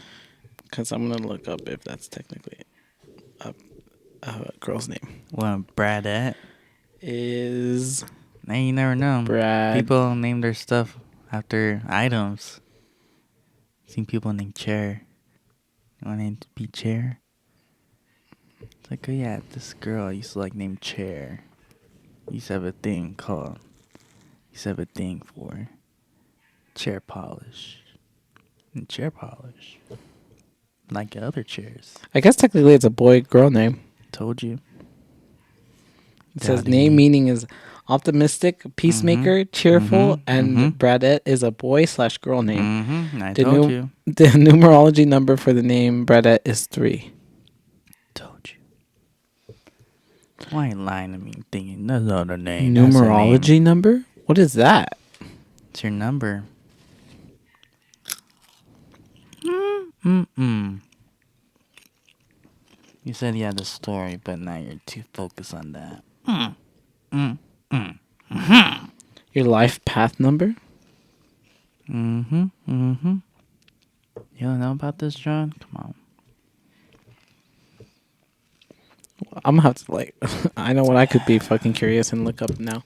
Because I'm going to look up if that's technically a girl's name. What, Bradette? Is Now you never know. Brad. People name their stuff after items. Seen people named Chair. You want name to be Chair? It's like, oh yeah, this girl I used to like named Chair. Used to have a thing called. Used to have a thing for chair polish. And chair polish. Like other chairs. I guess technically it's a boy-girl name. Told you. It says name meaning is optimistic, peacemaker, cheerful, and Bradette is a boy/girl name. I told you. The numerology number for the name Bradette is 3. Told you. Why ain't lying to me thinking that's not a name? Numerology number? What is that? It's your number. You said you had the story, but now you're too focused on that. Your life path number? You don't know about this, John? Come on. I'm gonna have to I know what I could be fucking curious and look up now.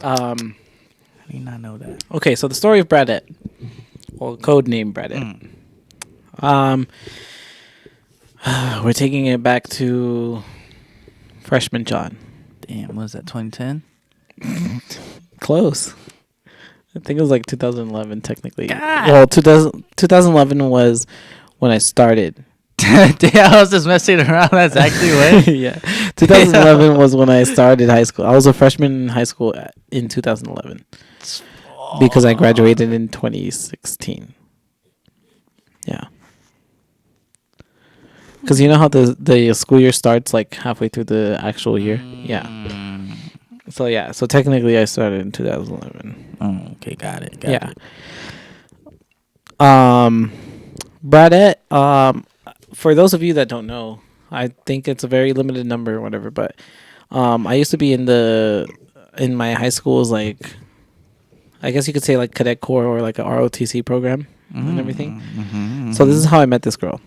How do you not know that? Okay, so the story of Bradette. Well, code name Bradette. We're taking it back to freshman John. Damn, what was that, 2010? Close. I think it was like 2011 technically. God. Well, 2011 was when I started. Damn, I was just messing around. That's actually what? Yeah. 2011 was when I started high school. I was a freshman in high school in 2011 because I graduated in 2016. Yeah. Because you know how the school year starts like halfway through the actual year? Yeah. So yeah, so technically I started in 2011. Oh, okay, got it. Yeah. Bradette, for those of you that don't know, I think it's a very limited number or whatever, but I used to be in my high school's like, I guess you could say like cadet corps or like a ROTC program and everything. So this is how I met this girl.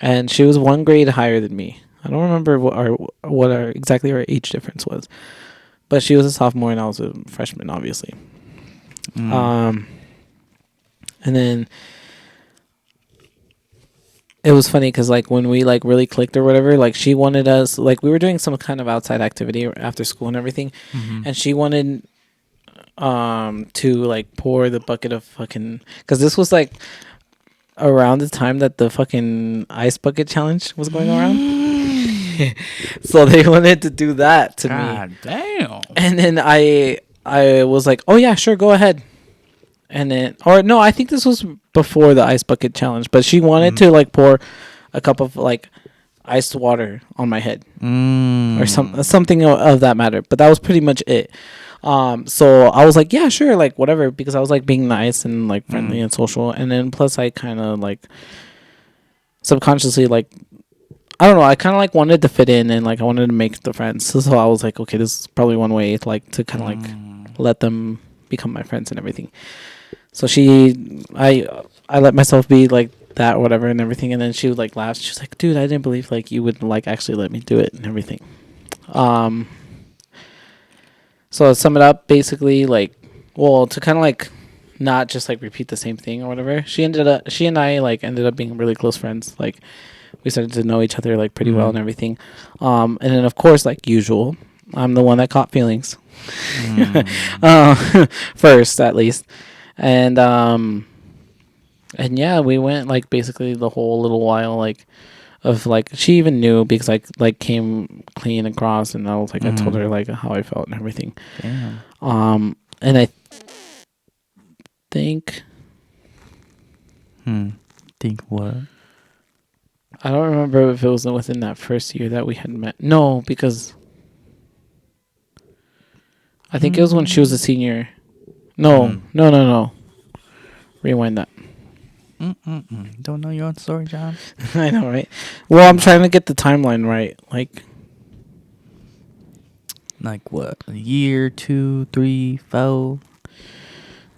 And she was 1 grade higher than me. I don't remember what exactly our age difference was. But she was a sophomore and I was a freshman, obviously. And then it was funny because like when we like really clicked or whatever, like she wanted us, like we were doing some kind of outside activity after school and everything, and she wanted to like pour the bucket of fucking, because this was like around the time that the fucking ice bucket challenge was going around. So they wanted to do that to me. God damn. And then I was like, oh yeah, sure, go ahead. And then, or no, I think this was before the ice bucket challenge, but she wanted to like pour a cup of like iced water on my head or something of that matter. But that was pretty much it. So I was like, yeah, sure, like whatever, because I was like being nice and like friendly and social, and then plus I kind of like subconsciously like I don't know, I kind of like wanted to fit in and like I wanted to make the friends. So I was like, okay, this is probably one way to kind of like let them become my friends and everything. So I let myself be like that or whatever and everything, and then she would like laugh. She was like, dude, I didn't believe like you would like actually let me do it and everything. Um, so to sum it up, basically, like, well, to kind of like not just like repeat the same thing or whatever. She and I like ended up being really close friends. Like we started to know each other like pretty well and everything. And then of course, like usual, I'm the one that caught feelings first, at least. And yeah, we went like basically the whole little while like of like she even knew because I like came clean across and I was like I told her like how I felt and everything. Damn. And I think Think what? I don't remember if it was within that first year that we had met. No, because I think it was when she was a senior. No. Rewind that. Don't know your own story, John. I know, right? Well, I'm trying to get the timeline right. Like what? A year, 2, 3, 4.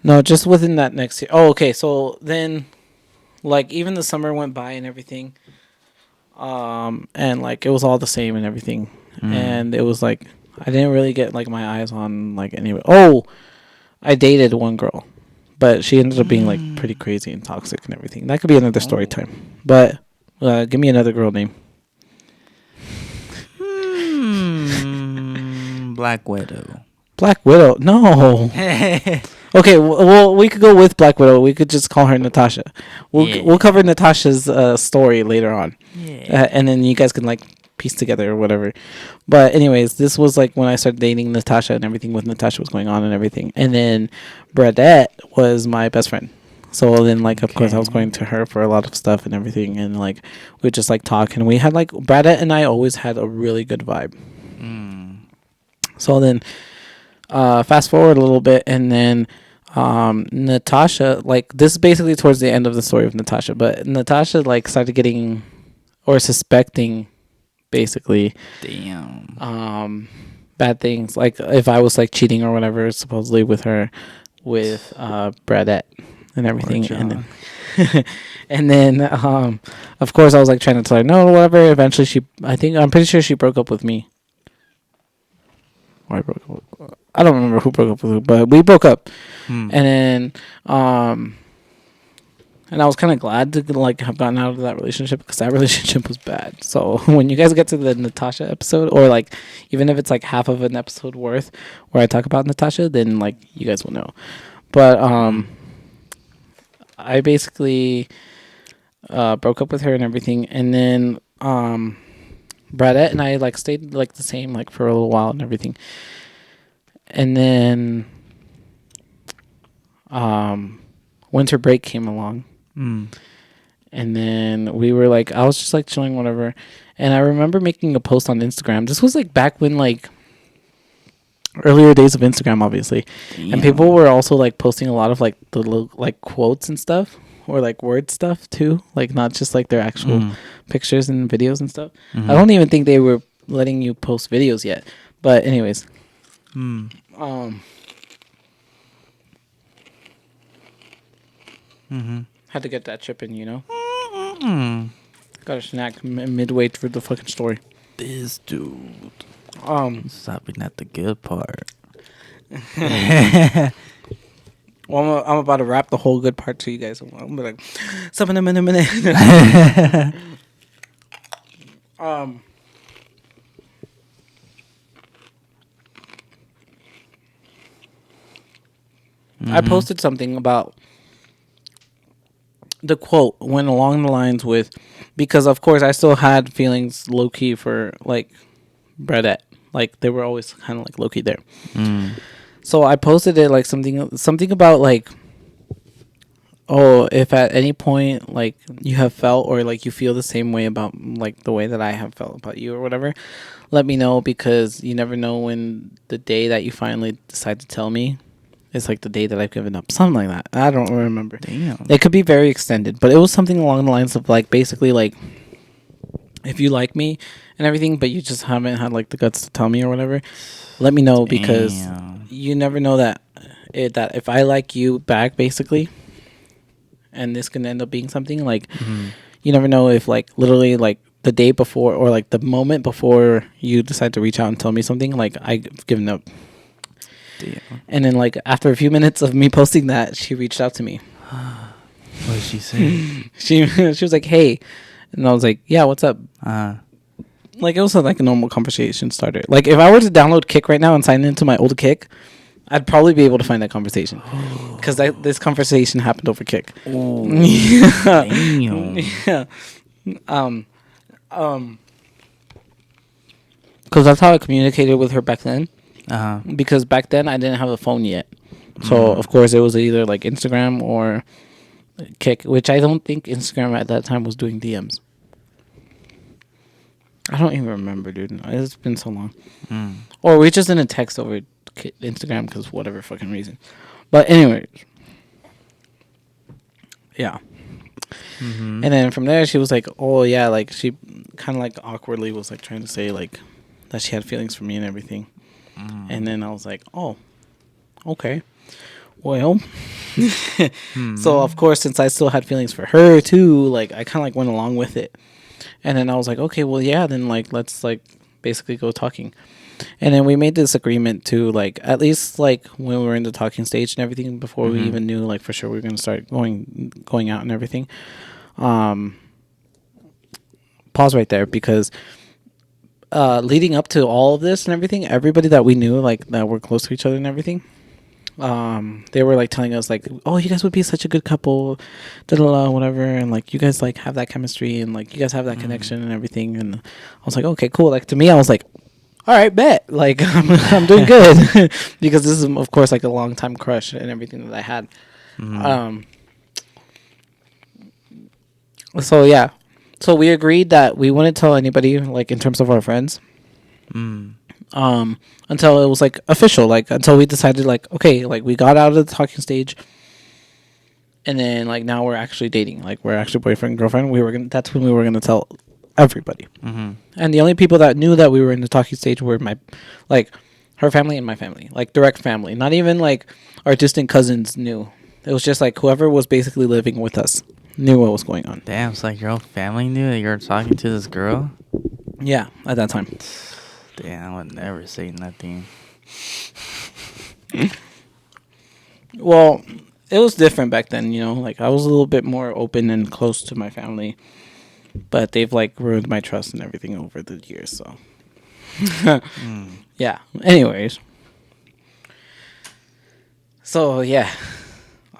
No, just within that next year. Oh, okay. So then, like, even the summer went by and everything. And like it was all the same and everything. And it was like I didn't really get like my eyes on like any. Oh, I dated one girl, but she ended up being like pretty crazy and toxic and everything. That could be another story time. But give me another girl name. Black Widow. Black Widow? No. Okay, well, we could go with Black Widow. We could just call her Natasha. We'll cover Natasha's story later on. Yeah. And then you guys can like piece together or whatever. But anyways, this was like when I started dating Natasha and everything with Natasha was going on and everything. And then Bradette was my best friend. So then like of course I was going to her for a lot of stuff and everything, and like we would just like talk, and we had like Bradette and I always had a really good vibe. So then fast forward a little bit, and then Natasha, like this is basically towards the end of the story of Natasha, but Natasha like started getting or suspecting basically bad things, like if I was like cheating or whatever supposedly with her with Bradette and everything. And then and then of course I was like trying to tell her no, whatever. Eventually I'm pretty sure she broke up with me. Or I don't remember who broke up with who, but we broke up. And then and I was kind of glad to like have gotten out of that relationship because that relationship was bad. So when you guys get to the Natasha episode, or like even if it's like half of an episode worth where I talk about Natasha, then like you guys will know. But I basically broke up with her and everything, and then Bradette and I like stayed like the same like for a little while and everything. And then winter break came along. And then we were like, I was just like chilling, whatever. And I remember making a post on Instagram. This was like back when like earlier days of Instagram, obviously. Damn. And people were also like posting a lot of like the like quotes and stuff, or like word stuff too, like not just like their actual pictures and videos and stuff. I don't even think they were letting you post videos yet. But anyways, had to get that chip in, you know. Got a snack midway through the fucking story. This dude. Stopping at the good part. Well, I'm about to wrap the whole good part to you guys. I'm gonna be like, something in a minute. I posted something about the quote went along the lines with, because of course I still had feelings low key for like Bradette, like they were always kind of like low key there. So I posted it like something about like, oh, if at any point like you have felt or like you feel the same way about like the way that I have felt about you or whatever, let me know, because you never know when the day that you finally decide to tell me is like the day that I've given up. Something like that. I don't remember. Damn. It could be very extended, but it was something along the lines of like basically like if you like me and everything, but you just haven't had like the guts to tell me or whatever, let me know, because Damn. you never know that if I like you back basically, and this can end up being something like you never know if like literally like the day before or like the moment before you decide to reach out and tell me something, like I've given up. Damn. And then like after a few minutes of me posting that, she reached out to me. What did she say? she was like, "Hey," and I was like, "Yeah, what's up?" Like it was like a normal conversation starter. Like if I were to download Kick right now and sign into my old Kick, I'd probably be able to find that conversation, because this conversation happened over Kick. Oh, Damn. Yeah. Because that's how I communicated with her back then. Because back then I didn't have a phone yet, so of course it was either like Instagram or Kick, which I don't think Instagram at that time was doing DMs. I don't even remember, dude. It's been so long. Or we just didn't text over Instagram because whatever fucking reason. But anyways, yeah. And then from there she was like, "Oh yeah," like she kind of like awkwardly was like trying to say like that she had feelings for me and everything. And then I was like, "Oh, okay, well." So of course, since I still had feelings for her too, like I kind of like went along with it. And then I was like, "Okay, well, yeah, then like let's like basically go talking." And then we made this agreement to like at least like when we were in the talking stage and everything, before we even knew like for sure we were gonna start going out and everything. Pause right there, because leading up to all of this and everything, everybody that we knew like that were close to each other and everything, they were like telling us like, "Oh, you guys would be such a good couple, whatever," and like you guys like have that chemistry and like you guys have that connection and everything. And I was like, "Okay, cool." Like to me, I was like, "All right, bet." Like I'm doing good because this is of course like a long time crush and everything that I had. So yeah, so we agreed that we wouldn't tell anybody like in terms of our friends. Until it was like official, like until we decided like, okay, like we got out of the talking stage, and then like now we're actually dating, like we're actually boyfriend and girlfriend. That's when we were gonna tell everybody. And the only people that knew that we were in the talking stage were my like her family and my family, like direct family. Not even like our distant cousins knew. It was just like whoever was basically living with us knew what was going on. Damn, it's like your whole family knew that you were talking to this girl? Yeah, at that time. Damn, I would never say nothing. Well, it was different back then, you know. Like I was a little bit more open and close to my family, but they've like ruined my trust and everything over the years. So, yeah. Anyways, so yeah,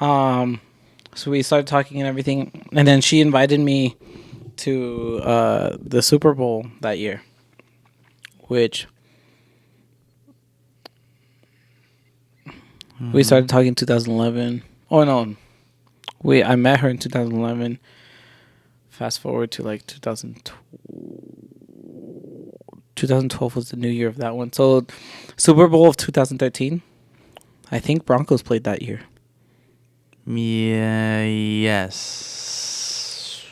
so we started talking and everything, and then she invited me to the Super Bowl that year, which we started talking in 2011. Oh no, I met her in 2011. Fast forward to like 2012 was the new year of that one. So Super Bowl of 2013. I think Broncos played that year. Yeah. Yes.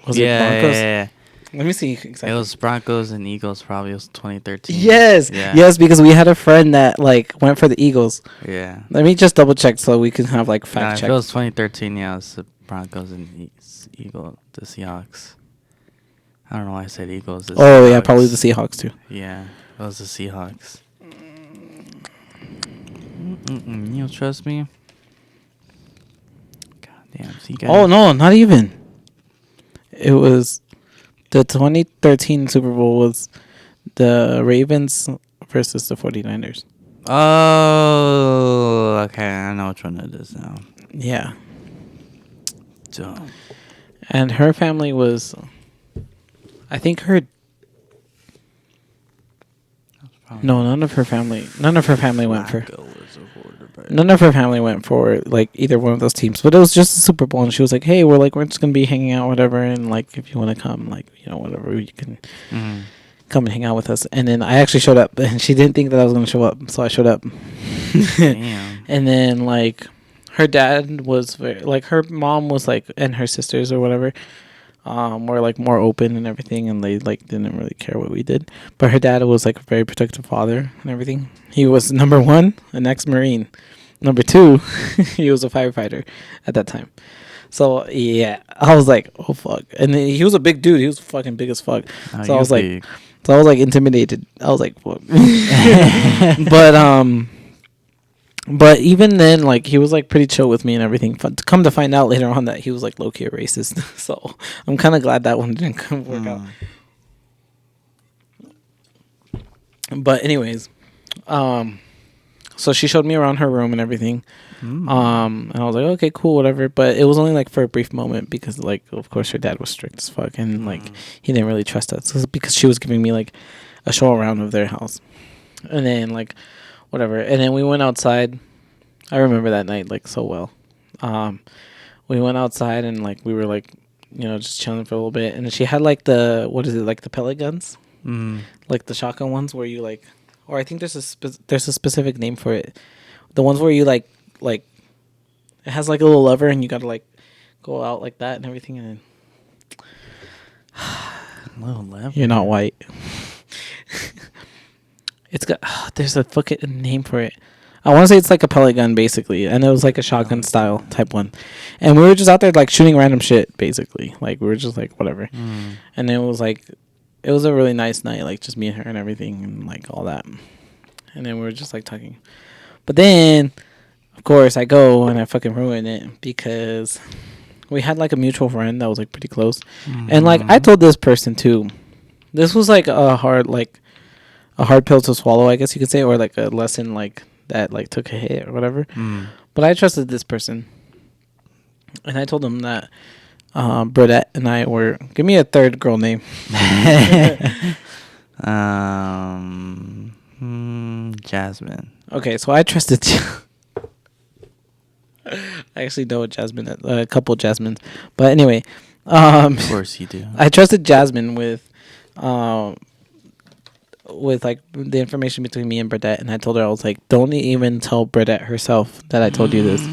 Was it Broncos? Yeah. Let me see exactly. It was Broncos and Eagles. Probably it was 2013. Yes. Yeah. Yes, because we had a friend that like went for the Eagles. Yeah. Let me just double check so we can have like fact check. If it was 2013, yeah, it was the Broncos and Eagles, the Seahawks. I don't know why I said Eagles. Oh yeah, probably the Seahawks too. Yeah, it was the Seahawks. You don't trust me? God damn, see guys. Oh no, not even. It was the 2013 Super Bowl was the Ravens versus the 49ers. Oh, okay. I know which one it is now. Yeah. Dumb. And her family was, I think her. No, none of her family went for. None of her family went for like either one of those teams, but it was just a Super Bowl, and she was like, "Hey, we're just gonna be hanging out, whatever, and like if you want to come, like whatever, you can come and hang out with us. And then I actually showed up, and she didn't think that I was gonna show up, so I showed up. Damn. And then like her dad was very, like her mom was like, and her sisters or whatever, were like more open and everything, and they like didn't really care what we did. But her dad was like a very protective father and everything. He was number one, an ex-marine. Number two, he was a firefighter at that time. So yeah, I was like, oh fuck. And then he was a big dude. He was fucking big as fuck. Oh, So I was big. like, so I was like intimidated. I was like, what? But even then, like he was like pretty chill with me and everything. But come to find out later on that he was like low key a racist. So I'm kind of glad that one didn't work out. But anyways, so she showed me around her room and everything. And I was like, okay, cool, whatever. But it was only like for a brief moment because, like, of course, her dad was strict as fuck, and like he didn't really trust us. So because she was giving me like a show around of their house, and then like whatever, and then we went outside. I remember that night like so well. We went outside and like we were like, just chilling for a little bit, and then she had like what is it, like the pellet guns, like the shotgun ones where you like, or I think there's a specific name for it. The ones where you like it has like a little lever and you gotta like go out like that and everything, and then Little lever. you're not white. It's got there's a fucking name for it. I want to say it's like a pellet gun basically, and it was like a shotgun style type one, and we were just out there like shooting random shit basically. Like we were just like whatever, and it was like it was a really nice night, like just me and her and everything and like all that, and then we were just like talking, but then. Of course, I go and I fucking ruin it because we had like a mutual friend that was like pretty close, and like I told this person too. This was like a hard pill to swallow, I guess you could say, or like a lesson like that like took a hit or whatever. But I trusted this person, and I told him that Burdette and I were. Give me a third girl name. Jasmine. Okay, so I trusted. I actually know a couple of Jasmines, but anyway, Of course you do. I trusted Jasmine with like the information between me and Burdette, and I told her, I was like, don't even tell Burdette herself that I told you this.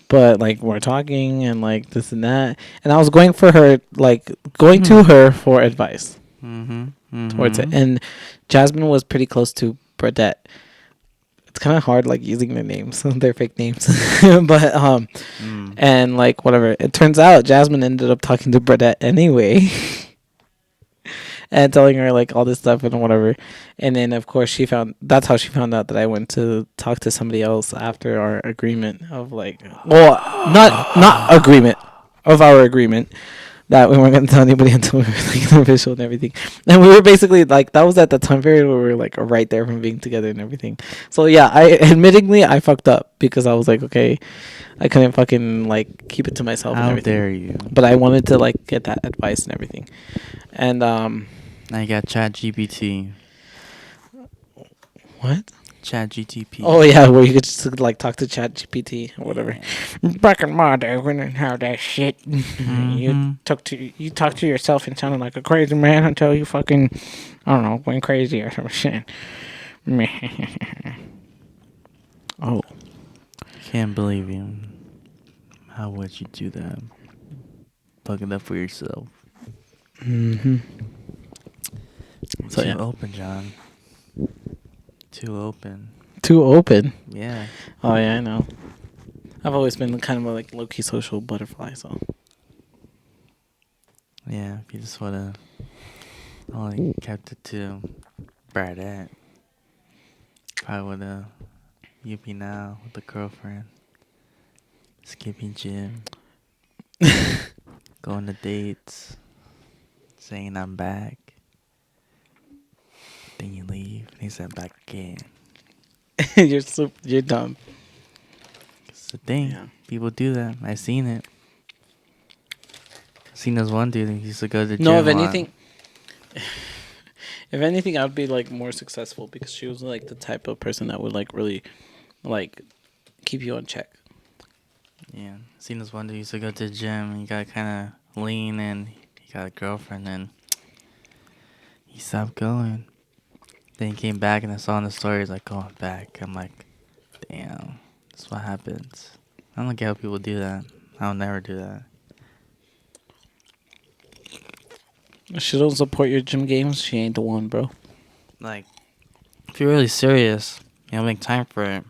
But like we're talking and like this and that, and I was going for her, like going to her for advice towards it, and Jasmine was pretty close to Burdette. It's kind of hard like using their names, their fake names, but and like whatever. It turns out Jasmine ended up talking to Burdette anyway, and telling her like all this stuff and whatever. And then of course that's how she found out that I went to talk to somebody else after our agreement of like, well, not agreement of our agreement. That we weren't going to tell anybody until we were like official and everything. And we were basically like, that was at the time period where we were like right there from being together and everything. So yeah, admittingly I fucked up because I was like, okay, I couldn't fucking like keep it to myself and everything. How dare you? But I wanted to like get that advice and everything. And now you got ChatGPT. What? ChatGPT. Oh yeah, where you could just like talk to ChatGPT or whatever. Yeah. Back in my day, we didn't have that shit. You talk to yourself and sounded like a crazy man until you fucking, I don't know, went crazy or some shit. Oh, can't believe you. How would you do that? Fucking up for yourself. So yeah, open, John. Too open. Too open? Yeah. Oh, yeah, I know. I've always been kind of a like low-key social butterfly, so. Yeah, if you just would have only kept it to Bradette, probably would have you be now with a girlfriend. Skipping gym. Going to dates. Saying I'm back. Then you leave. And he said back again. You're dumb. It's the thing. Yeah. People do that. I seen it. Seen this one dude. He used to go to the gym. No, if anything, I would be like more successful because she was like the type of person that would like really, like, keep you on check. Yeah, seen this one dude used to go to the gym. And he got kind of lean, and he got a girlfriend, and he stopped going. Then he came back and I saw in the stories like going back. I'm like, damn, that's what happens. I don't get how people do that. I'll never do that. If she don't support your gym games, she ain't the one, bro. Like, if you're really serious, make time for it.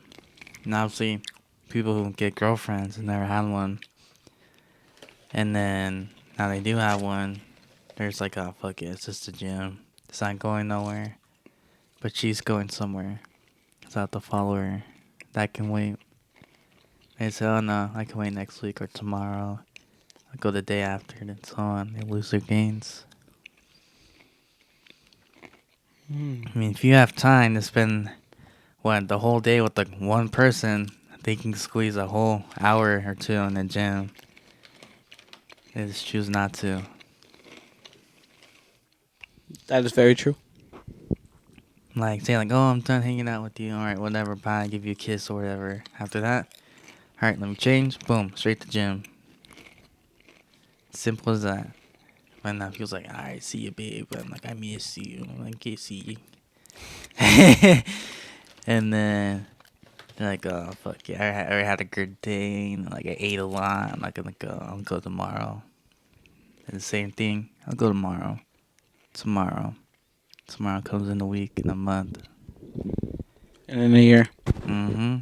And obviously, people who get girlfriends and never had one, and then now they do have one, there's like, oh, fuck it, it's just a gym. It's not going nowhere. But she's going somewhere. So I have to follow her. That can wait. They say, oh no, I can wait next week or tomorrow. I'll go the day after and so on. They lose their gains. I mean, if you have time to spend, the whole day with like one person, they can squeeze a whole hour or two in the gym. They just choose not to. That is very true. Like, say like, oh, I'm done hanging out with you. All right, whatever, bye. Give you a kiss or whatever. After that, all right, let me change. Boom, straight to gym. Simple as that. And now he was like, all right, see you, babe. I'm like, I miss you. I'm like, okay, see you. And then they're like, oh, fuck yeah. I already had a good day. And like, I ate a lot. I'm not going to go. I'll go tomorrow. And the same thing. I'll go tomorrow. Tomorrow comes in a week, in a month. And in a year. Mm-hmm.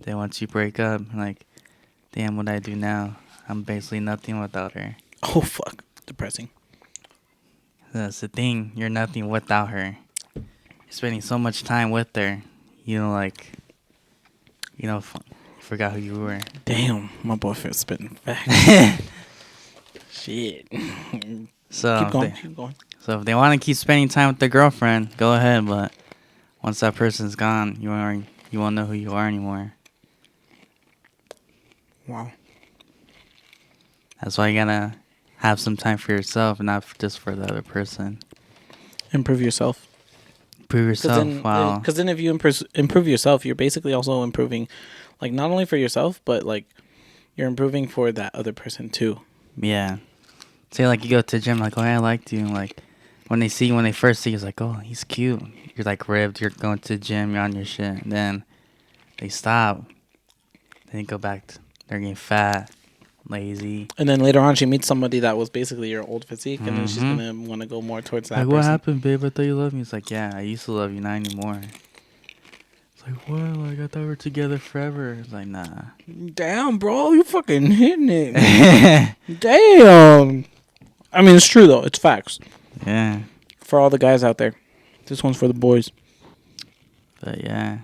Then once you break up, like, damn, what I do now? I'm basically nothing without her. Oh, fuck. Depressing. That's the thing. You're nothing without her. You're spending so much time with her. Forgot who you were. Damn, my boyfriend's spitting facts. Shit. So keep going. So if they want to keep spending time with their girlfriend, go ahead. But once that person's gone, you won't know who you are anymore. Wow. That's why you gotta have some time for yourself, and not just for the other person. Improve yourself. Improve yourself. Wow. Because then if you improve yourself, you're basically also improving, like, not only for yourself, but like you're improving for that other person too. Yeah. Say like you go to the gym, like, oh, I liked you. Like when they first see you, it's like, oh, he's cute. You're like ribbed. You're going to the gym. You're on your shit. And then they stop. Then you go back. They're getting fat, lazy. And then later on, she meets somebody that was basically your old physique, and then she's gonna want to go more towards that. Like, person. What happened, babe? I thought you loved me. It's like, yeah, I used to love you, not anymore. It's like, what? Like, I thought we were together forever. It's like, nah. Damn, bro, you fucking hitting it. Damn. I mean, it's true though. It's facts. Yeah. For all the guys out there, this one's for the boys. But yeah,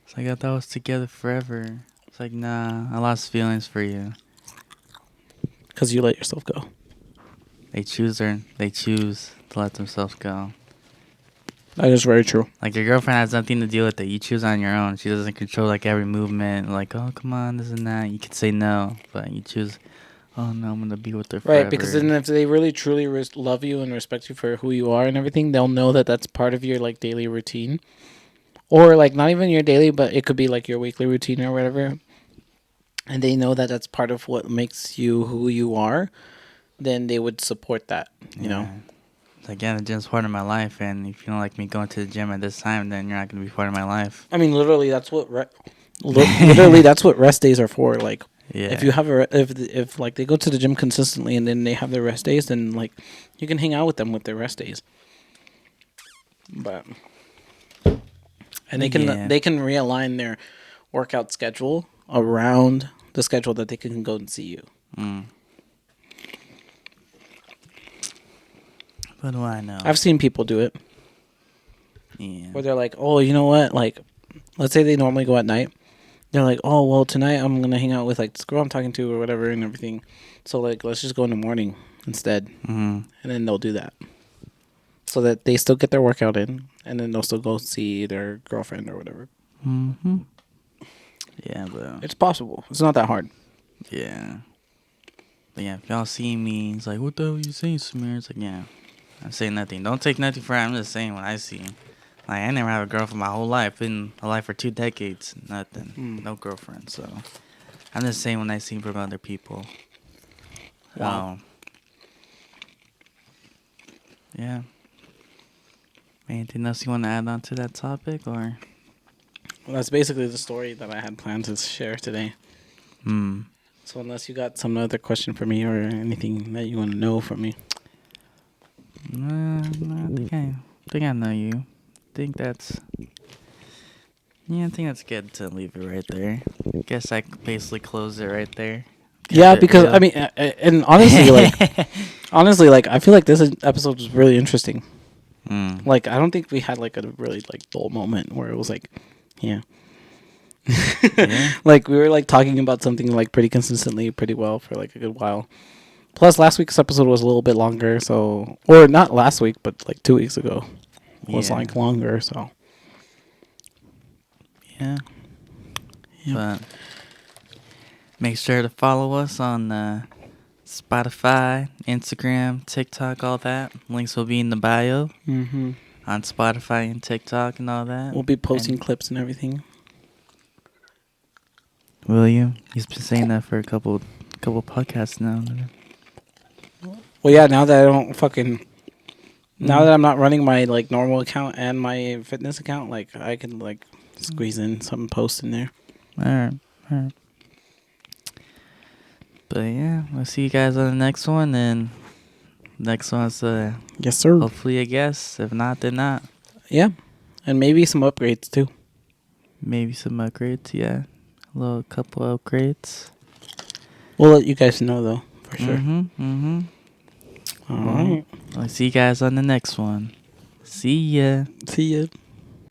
it's like I thought I was together forever. It's like, nah, I lost feelings for you. Because you let yourself go. They choose to let themselves go. That is very true. Like, your girlfriend has nothing to do with it. You choose on your own. She doesn't control, like, every movement. Like, oh, come on, this and that. You could say no, but you choose, oh, no, I'm going to be with her forever. Right, because then if they really, truly love you and respect you for who you are and everything, they'll know that that's part of your, like, daily routine. Or, like, not even your daily, but it could be, like, your weekly routine or whatever. And they know that that's part of what makes you who you are. Then they would support that, you know? Like, yeah, the gym's part of my life, and if you don't like me going to the gym at this time, then you're not going to be part of my life. I mean, literally, that's what literally that's what rest days are for. Like, yeah. If you have if like they go to the gym consistently and then they have their rest days, then like you can hang out with them with their rest days. But and they can realign their workout schedule around the schedule that they can go and see you. What do I know? I've seen people do it. Yeah. Where they're like, oh, you know what? Like, let's say they normally go at night. They're like, oh, well, tonight I'm going to hang out with, like, this girl I'm talking to or whatever and everything. So, like, let's just go in the morning instead. Mm-hmm. And then they'll do that. So that they still get their workout in. And then they'll still go see their girlfriend or whatever. Mm-hmm. Yeah, but... It's possible. It's not that hard. Yeah. But yeah, if y'all see me, it's like, what the hell are you saying, Samir? It's like, yeah. I'm saying nothing. Don't take nothing for it. I'm just saying what I see. Like, I never had a girlfriend my whole life. Been alive for 2 decades. Nothing. No girlfriend. So, I'm just saying what I see from other people. Wow. Yeah. Anything else you want to add on to that topic, or? Well, that's basically the story that I had planned to share today. So unless you got some other question for me or anything that you want to know from me. No, I think I know you. I think that's good to leave it right there. Guess I could basically close it right there. Yeah, because I mean, and honestly, like I feel like this episode was really interesting. Like I don't think we had like a really like dull moment where it was like, yeah. Like we were like talking about something like pretty consistently, pretty well for like a good while. Plus, last week's episode was a little bit longer, so or not last week, but like 2 weeks ago was like longer. So yeah. But make sure to follow us on Spotify, Instagram, TikTok, all that. Links will be in the bio on Spotify and TikTok and all that. We'll be posting clips and everything. Will you? He's been saying that for a couple podcasts now. Well, yeah. Now that I don't now that I'm not running my like normal account and my fitness account, like I can like squeeze in some posts in there. All right. But yeah, we'll see you guys on the next one. And next one's yes, sir. Hopefully, I guess. If not, then not. Yeah, and maybe some upgrades too. Maybe some upgrades. Yeah, a couple upgrades. We'll let you guys know though for sure. All right. I'll see you guys on the next one. See ya. See ya.